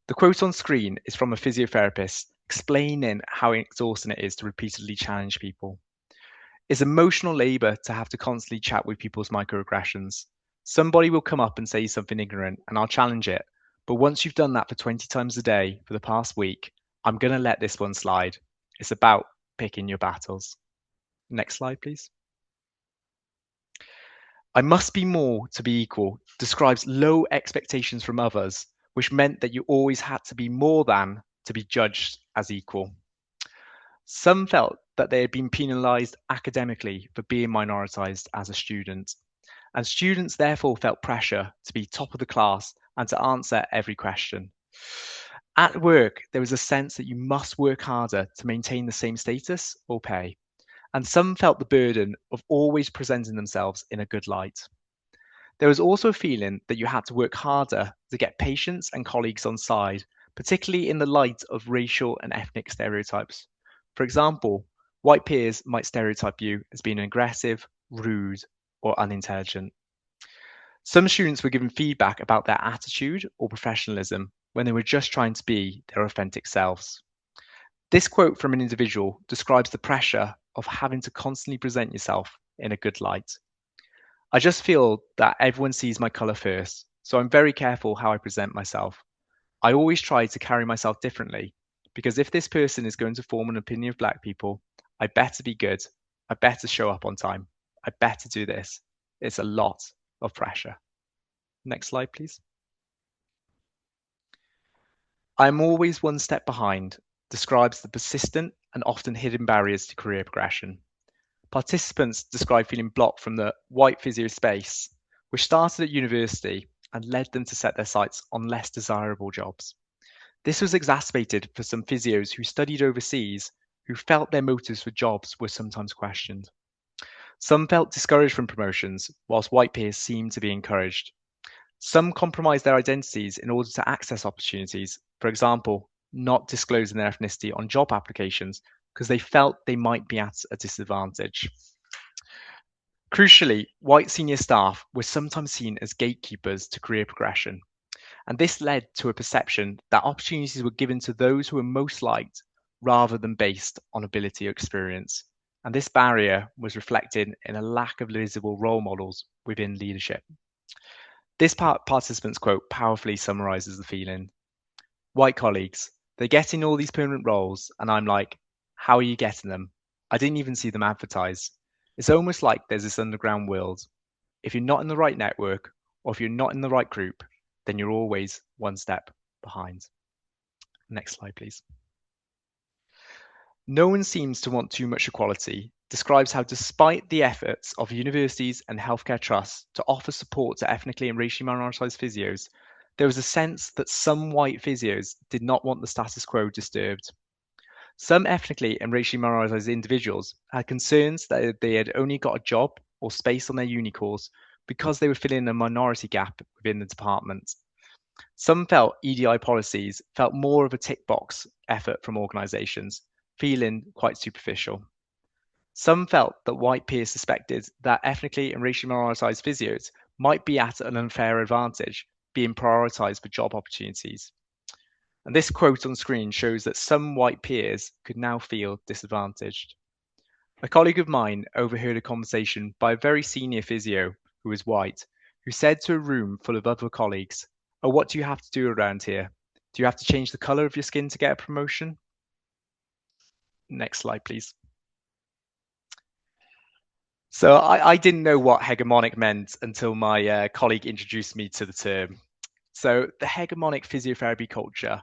The quote on screen is from a physiotherapist explaining how exhausting it is to repeatedly challenge people. It's emotional labor to have to constantly chat with people's microaggressions. Somebody will come up and say something ignorant and I'll challenge it. But once you've done that for 20 times a day for the past week, I'm going to let this one slide. It's about picking your battles. Next slide, please. I must be more to be equal describes low expectations from others, which meant that you always had to be more than to be judged as equal. Some felt that they had been penalised academically for being minoritised as a student, and students therefore felt pressure to be top of the class and to answer every question. At work, there was a sense that you must work harder to maintain the same status or pay, and some felt the burden of always presenting themselves in a good light. There was also a feeling that you had to work harder to get patients and colleagues on side, particularly in the light of racial and ethnic stereotypes. For example, white peers might stereotype you as being aggressive, rude, or unintelligent. Some students were given feedback about their attitude or professionalism when they were just trying to be their authentic selves. This quote from an individual describes the pressure of having to constantly present yourself in a good light. I just feel that everyone sees my colour first, so I'm very careful how I present myself. I always try to carry myself differently, because if this person is going to form an opinion of black people, I better be good, I better show up on time, I better do this. It's a lot of pressure. Next slide, please. I'm always one step behind describes the persistent and often hidden barriers to career progression. Participants describe feeling blocked from the white physio space, which started at university and led them to set their sights on less desirable jobs. This was exacerbated for some physios who studied overseas, who felt their motives for jobs were sometimes questioned. Some felt discouraged from promotions, whilst white peers seemed to be encouraged. Some compromised their identities in order to access opportunities, for example, not disclosing their ethnicity on job applications because they felt they might be at a disadvantage. Crucially, white senior staff were sometimes seen as gatekeepers to career progression, and this led to a perception that opportunities were given to those who were most liked rather than based on ability or experience. And this barrier was reflected in a lack of visible role models within leadership. This participant's quote powerfully summarizes the feeling. White colleagues, they're getting all these permanent roles, and I'm like, how are you getting them? I didn't even see them advertised. It's almost like there's this underground world. If you're not in the right network, or if you're not in the right group, then you're always one step behind. Next slide, please. No one seems to want too much equality describes how, despite the efforts of universities and healthcare trusts to offer support to ethnically and racially minoritized physios, there was a sense that some white physios did not want the status quo disturbed. Some ethnically and racially minoritized individuals had concerns that they had only got a job or space on their uni course because they were filling a minority gap within the department. Some felt EDI policies felt more of a tick box effort from organisations, feeling quite superficial. Some felt that white peers suspected that ethnically and racially minoritized physios might be at an unfair advantage, being prioritised for job opportunities. And this quote on screen shows that some white peers could now feel disadvantaged. A colleague of mine overheard a conversation by a very senior physio who was white, who said to a room full of other colleagues, "Oh, what do you have to do around here? Do you have to change the colour of your skin to get a promotion?" Next slide, please. So I didn't know what hegemonic meant until my colleague introduced me to the term. So the hegemonic physiotherapy culture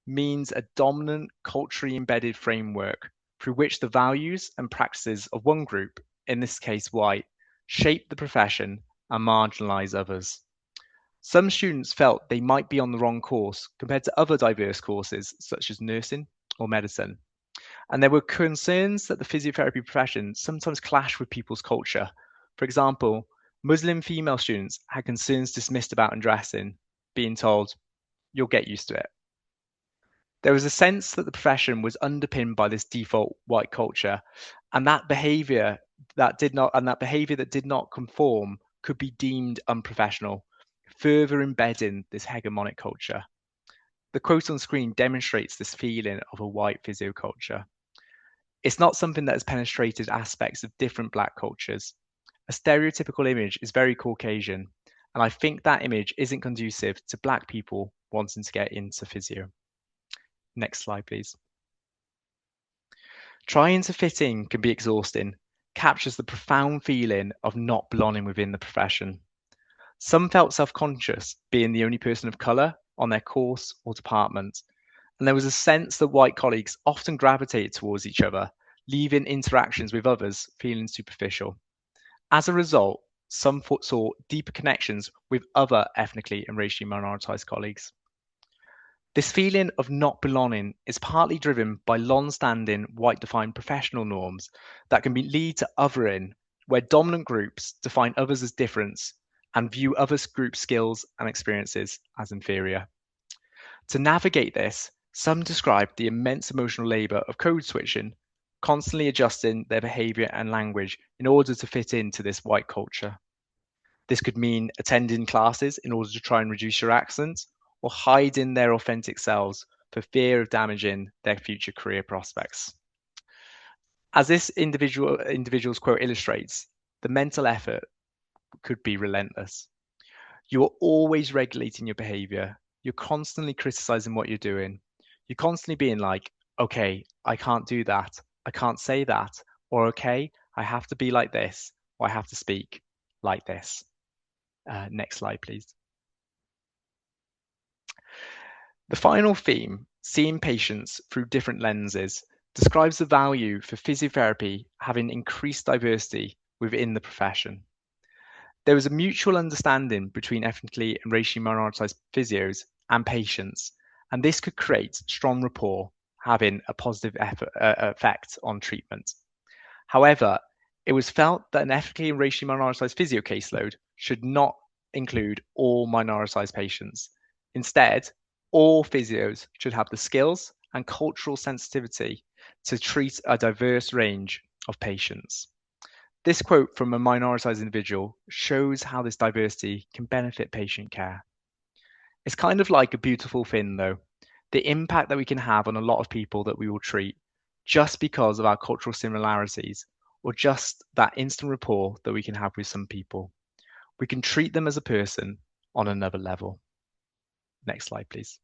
means a dominant culturally embedded framework through which the values and practices of one group, in this case white, shape the profession and marginalize others. Some students felt they might be on the wrong course compared to other diverse courses such as nursing or medicine. And there were concerns that the physiotherapy profession sometimes clashed with people's culture. For example, Muslim female students had concerns dismissed about undressing, being told, "You'll get used to it." There was a sense that the profession was underpinned by this default white culture, and that behavior that did not conform could be deemed unprofessional, further embedding this hegemonic culture. The quote on screen demonstrates this feeling of a white physio culture. It's not something that has penetrated aspects of different Black cultures. A stereotypical image is very Caucasian, and I think that image isn't conducive to Black people wanting to get into physio. Next slide, please. Trying to fit in can be exhausting, captures the profound feeling of not belonging within the profession. Some felt self-conscious being the only person of colour on their course or department, and there was a sense that white colleagues often gravitated towards each other, leaving interactions with others feeling superficial. As a result, some saw deeper connections with other ethnically and racially minoritized colleagues. This feeling of not belonging is partly driven by long-standing white-defined professional norms that can lead to othering, where dominant groups define others as different and view other group skills and experiences as inferior. To navigate this, some describe the immense emotional labor of code switching, constantly adjusting their behavior and language in order to fit into this white culture. This could mean attending classes in order to try and reduce your accent, or hiding their authentic selves for fear of damaging their future career prospects. As this individual's quote illustrates, the mental effort could be relentless. You are always regulating your behavior. You're constantly criticizing what you're doing. You're constantly being like, okay, I can't do that. I can't say that. Or, okay, I have to be like this, or I have to speak like this. Next slide, please. The final theme, seeing patients through different lenses, describes the value for physiotherapy having increased diversity within the profession. There is a mutual understanding between ethnically and racially minoritized physios and patients, and this could create strong rapport, having a positive effect on treatment. However, it was felt that an ethnically and racially minoritized physio caseload should not include all minoritized patients. Instead, all physios should have the skills and cultural sensitivity to treat a diverse range of patients. This quote from a minoritized individual shows how this diversity can benefit patient care. It's kind of like a beautiful thing, though, the impact that we can have on a lot of people that we will treat just because of our cultural similarities, or just that instant rapport that we can have with some people. We can treat them as a person on another level. Next slide, please.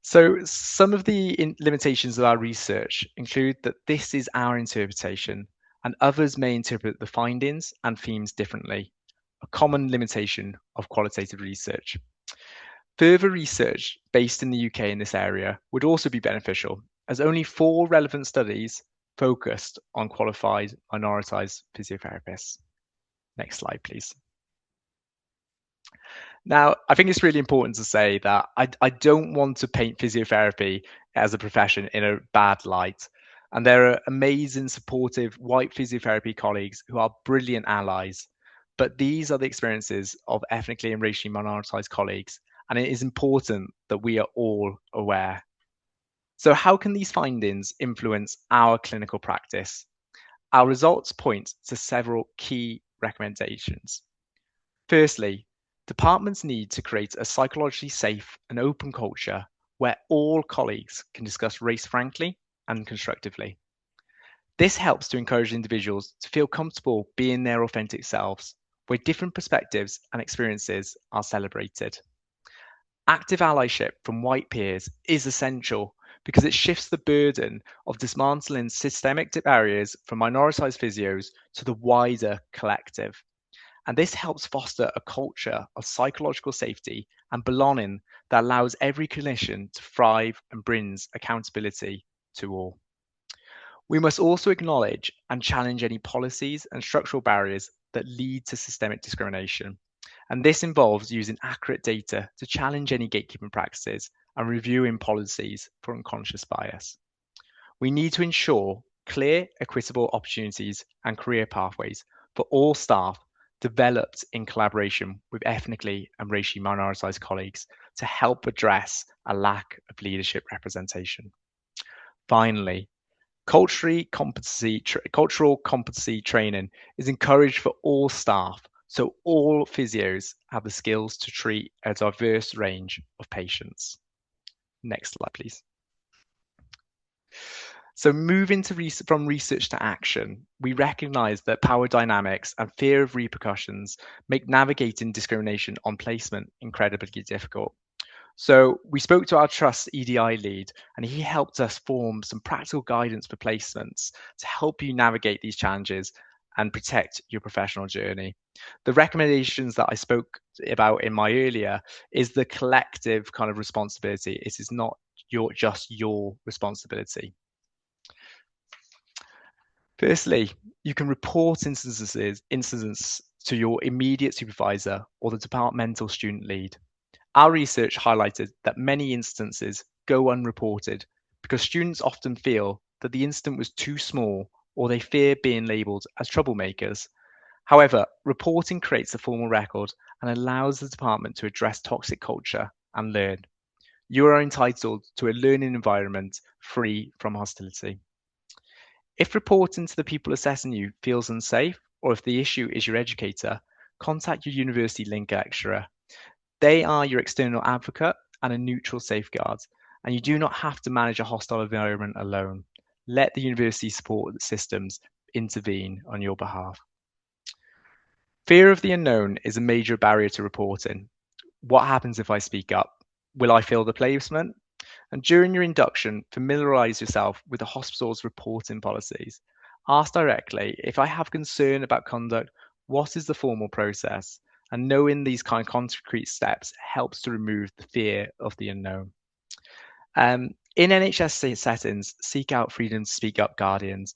So some of the limitations of our research include that this is our interpretation, and others may interpret the findings and themes differently, a common limitation of qualitative research. Further research based in the UK in this area would also be beneficial, as only 4 relevant studies focused on qualified minoritized physiotherapists. Next slide, please. Now, I think it's really important to say that I don't want to paint physiotherapy as a profession in a bad light. And there are amazing, supportive white physiotherapy colleagues who are brilliant allies. But these are the experiences of ethnically and racially minoritized colleagues, and it is important that we are all aware. So how can these findings influence our clinical practice? Our results point to several key recommendations. Firstly, departments need to create a psychologically safe and open culture where all colleagues can discuss race frankly and constructively. This helps to encourage individuals to feel comfortable being their authentic selves, where different perspectives and experiences are celebrated. Active allyship from white peers is essential because it shifts the burden of dismantling systemic barriers from minoritized physios to the wider collective. And this helps foster a culture of psychological safety and belonging that allows every clinician to thrive and brings accountability to all. We must also acknowledge and challenge any policies and structural barriers that lead to systemic discrimination. And this involves using accurate data to challenge any gatekeeping practices and reviewing policies for unconscious bias. We need to ensure clear, equitable opportunities and career pathways for all staff developed in collaboration with ethnically and racially minoritized colleagues to help address a lack of leadership representation. Finally, cultural competency training is encouraged for all staff, so all physios have the skills to treat a diverse range of patients. Next slide, please. So moving from research to action, we recognize that power dynamics and fear of repercussions make navigating discrimination on placement incredibly difficult. So we spoke to our Trust EDI lead, and he helped us form some practical guidance for placements to help you navigate these challenges and protect your professional journey. The recommendations that I spoke about in my earlier is the collective kind of responsibility. It is not just your responsibility. Firstly, you can report incidents to your immediate supervisor or the departmental student lead. Our research highlighted that many instances go unreported because students often feel that the incident was too small or they fear being labelled as troublemakers. However, reporting creates a formal record and allows the department to address toxic culture and learn. You are entitled to a learning environment free from hostility. If reporting to the people assessing you feels unsafe, or if the issue is your educator, contact your university link lecturer. They are your external advocate and a neutral safeguard, and you do not have to manage a hostile environment alone. Let the university support systems intervene on your behalf. Fear of the unknown is a major barrier to reporting. What happens if I speak up? Will I fail the placement? And during your induction, familiarise yourself with the hospital's reporting policies. Ask directly, if I have concern about conduct, what is the formal process? And knowing these kind of concrete steps helps to remove the fear of the unknown. In NHS settings, seek out freedom to speak up guardians.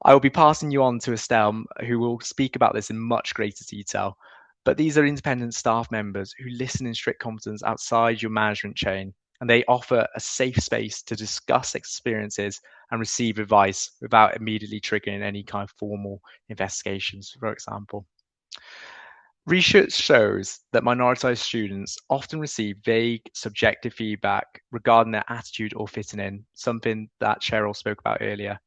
I will be passing you on to Estelle, who will speak about this in much greater detail. But these are independent staff members who listen in strict competence outside your management chain, and they offer a safe space to discuss experiences and receive advice without immediately triggering any kind of formal investigations, for example. Research shows that minoritized students often receive vague, subjective feedback regarding their attitude or fitting in, something that Cheryl spoke about earlier.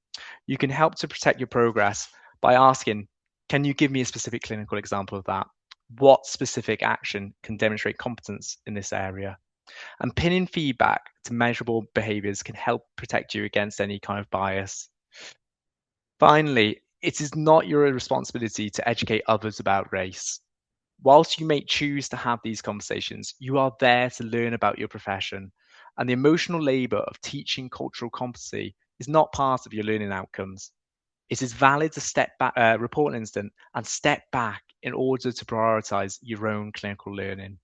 You can help to protect your progress by asking, can you give me a specific clinical example of that? What specific action can demonstrate competence in this area? And pinning feedback to measurable behaviors can help protect you against any kind of bias. Finally, it is not your responsibility to educate others about race. Whilst you may choose to have these conversations, you are there to learn about your profession, and the emotional labour of teaching cultural competency is not part of your learning outcomes. It is valid to step back, report an incident and step back in order to prioritise your own clinical learning.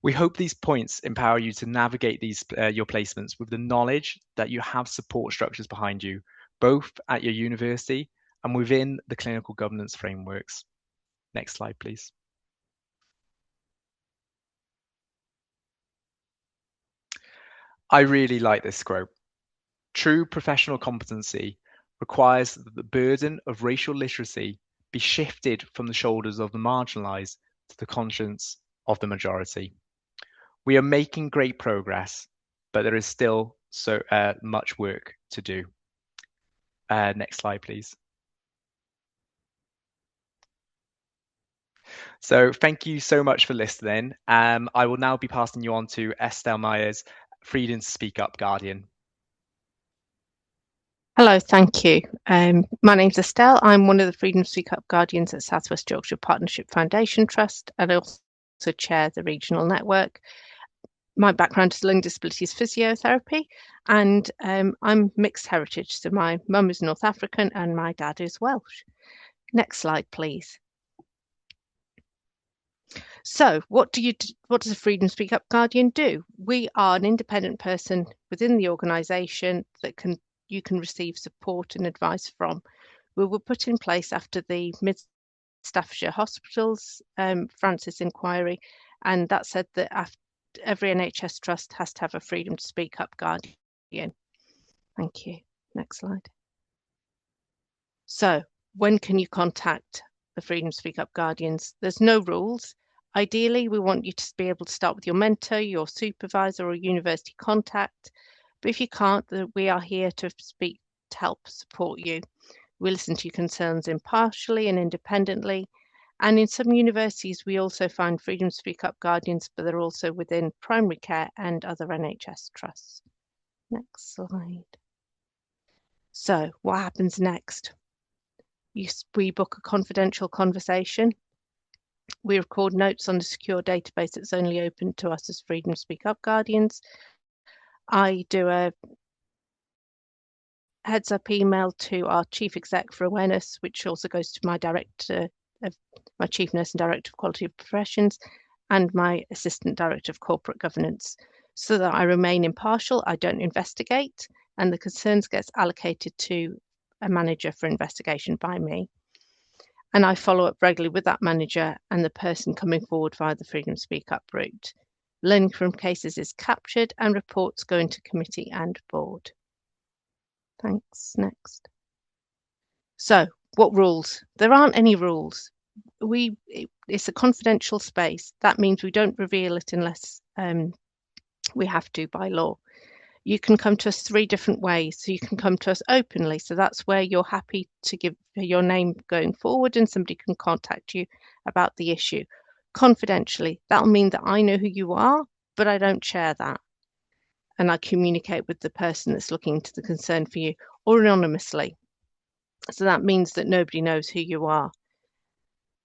We hope these points empower you to navigate your placements with the knowledge that you have support structures behind you, both at your university and within the clinical governance frameworks. Next slide, please. I really like this quote. True professional competency requires that the burden of racial literacy be shifted from the shoulders of the marginalised to the conscience of the majority. We are making great progress, but there is still so much work to do. Next slide, please. So thank you so much for listening. I will now be passing you on to Estelle Myers, Freedom to Speak Up Guardian. Hello, thank you. My name's Estelle. I'm one of the Freedom to Speak Up Guardians at South West Yorkshire Partnership Foundation Trust, and I also chair the regional network. My background is learning disabilities physiotherapy, and I'm mixed heritage. So my mum is North African and my dad is Welsh. Next slide, please. So what does a Freedom to Speak Up Guardian do? We are an independent person within the organisation that you can receive support and advice from. We were put in place after the Mid Staffordshire Hospitals Francis inquiry, and that said that after every NHS trust has to have a Freedom to Speak Up Guardian. Thank you. Next slide. So when can you contact the Freedom to Speak Up Guardians? There's no rules. Ideally, we want you to be able to start with your mentor, your supervisor, or university contact. But if you can't, we are here to help support you. We listen to your concerns impartially and independently. And in some universities, we also find Freedom to Speak Up Guardians, but they're also within primary care and other NHS trusts. Next slide. So what happens next? We book a confidential conversation. We record notes on a secure database that's only open to us as Freedom Speak Up Guardians. I do a heads up email to our chief exec for awareness, which also goes to my my chief nurse and director of quality of professions, and my assistant director of corporate governance, so that I remain impartial. I don't investigate, and the concerns gets allocated to a manager for investigation by me. And I follow up regularly with that manager and the person coming forward via the Freedom Speak Up route. Learning from cases is captured and reports go into committee and board. Thanks. Next. So, what rules? There aren't any rules. It's a confidential space. That means we don't reveal it unless we have to by law. You can come to us 3 different ways. So you can come to us openly. So that's where you're happy to give your name going forward and somebody can contact you about the issue. Confidentially, that'll mean that I know who you are, but I don't share that. And I communicate with the person that's looking into the concern for you, or anonymously. So that means that nobody knows who you are.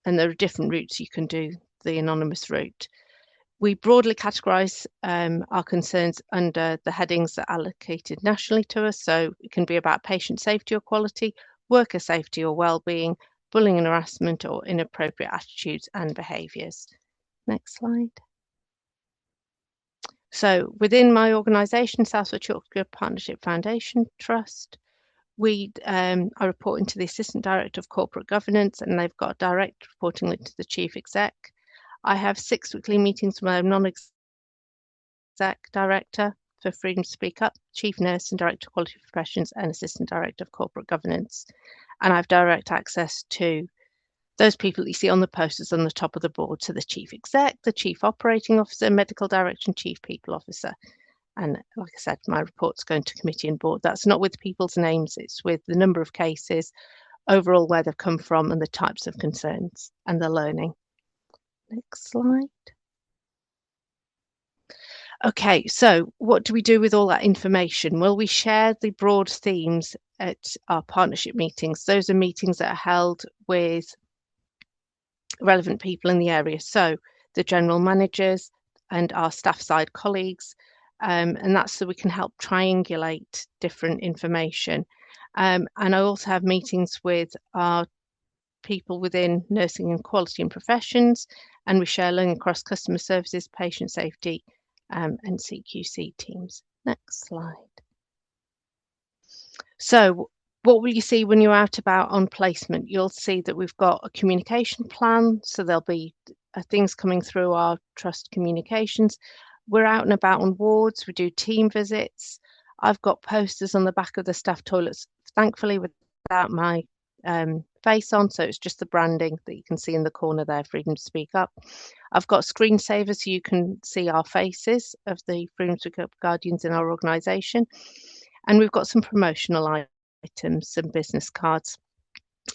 And there are different routes you can do the anonymous route. We broadly categorise our concerns under the headings that are allocated nationally to us. So it can be about patient safety or quality, worker safety or well-being, bullying and harassment, or inappropriate attitudes and behaviours. Next slide. So within my organisation, South West Yorkshire Partnership Foundation Trust, I report into the Assistant Director of Corporate Governance, and they've got a direct reporting link to the Chief Exec. I have 6 weekly meetings with my non-exec director for Freedom to Speak Up, Chief Nurse and Director of Quality Professions, and Assistant Director of Corporate Governance. And I have direct access to those people that you see on the posters on the top of the board. So the Chief Exec, the Chief Operating Officer, Medical Director, and Chief People Officer. And like I said, my report's going to committee and board. That's not with people's names, it's with the number of cases, overall where they've come from, and the types of concerns and the learning. Next slide. Okay, so what do we do with all that information? Well, we share the broad themes at our partnership meetings. Those are meetings that are held with relevant people in the area. So the general managers and our staff side colleagues, and that's so we can help triangulate different information. And I also have meetings with our people within nursing and quality and professions, and we share learning across customer services, patient safety, and CQC teams. Next slide. So what will you see when you're out about on placement? You'll see that we've got a communication plan. So there'll be things coming through our trust communications. We're out and about on wards. We do team visits. I've got posters on the back of the staff toilets, thankfully without my face on. So it's just the branding that you can see in the corner there, Freedom to Speak Up. I've got screensavers so you can see our faces of the Freedom to Speak Up Guardians in our organisation. And we've got some promotional items, some business cards.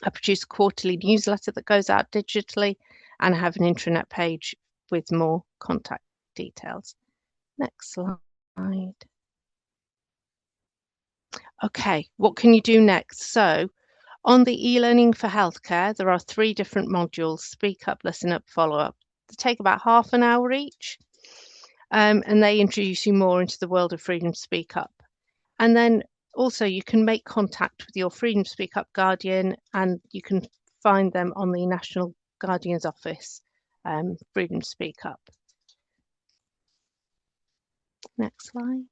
I produce a quarterly newsletter that goes out digitally, and I have an intranet page with more contact details. Next slide. Okay, what can you do next? So on the e-learning for healthcare, there are 3 different modules: Speak Up, Listen Up, Follow Up. They take about half an hour each, and they introduce you more into the world of Freedom to Speak Up. And then also you can make contact with your Freedom to Speak Up Guardian, and you can find them on the National Guardian's Office, Freedom to Speak Up. Next slide.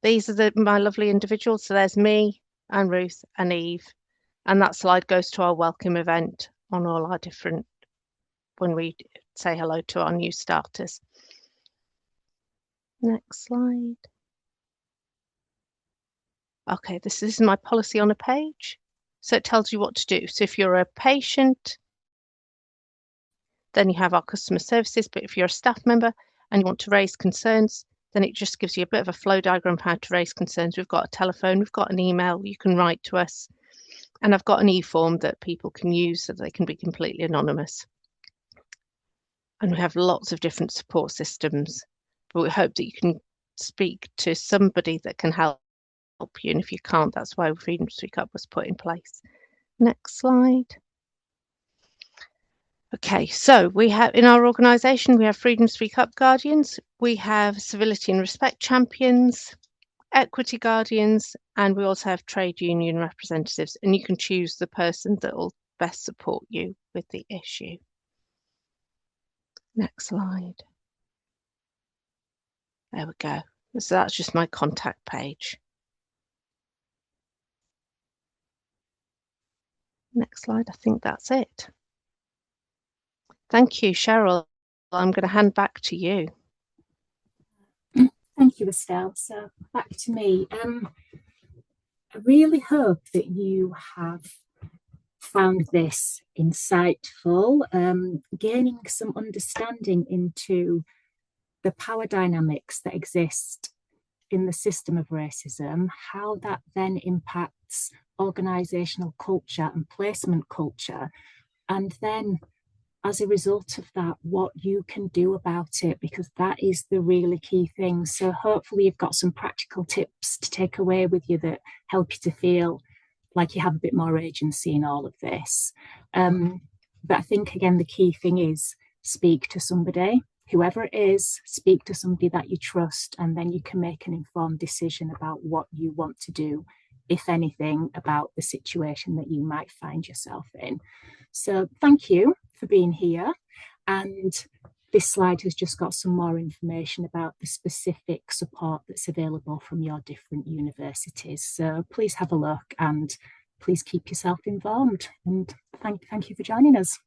These are my lovely individuals. So there's me and Ruth and Eve, and that slide goes to our welcome event on all our different, when we say hello to our new starters. Next slide. Okay, this is my policy on a page. So it tells you what to do. So if you're a patient, then you have our customer services. But if you're a staff member and you want to raise concerns, then it just gives you a bit of a flow diagram of how to raise concerns. We've got a telephone, we've got an email, you can write to us. And I've got an e-form that people can use so that they can be completely anonymous. And we have lots of different support systems, but we hope that you can speak to somebody that can help you. And if you can't, that's why Freedom to Speak Up was put in place. Next slide. Okay, so we have in our organisation, we have Freedom Speak Up Guardians, we have Civility and Respect Champions, Equity Guardians, and we also have trade union representatives, and you can choose the person that will best support you with the issue. Next slide. There we go. So that's just my contact page. Next slide, I think that's it. Thank you, Cheryl. I'm going to hand back to you. Thank you, Estelle. So back to me. I really hope that you have found this insightful, gaining some understanding into the power dynamics that exist in the system of racism, how that then impacts organisational culture and placement culture, and then as a result of that, what you can do about it, because that is the really key thing. So hopefully you've got some practical tips to take away with you that help you to feel like you have a bit more agency in all of this. But I think, again, the key thing is speak to somebody, whoever it is, speak to somebody that you trust, and then you can make an informed decision about what you want to do, if anything, about the situation that you might find yourself in. So thank you for being here. And this slide has just got some more information about the specific support that's available from your different universities. So please have a look and please keep yourself informed. And thank you for joining us.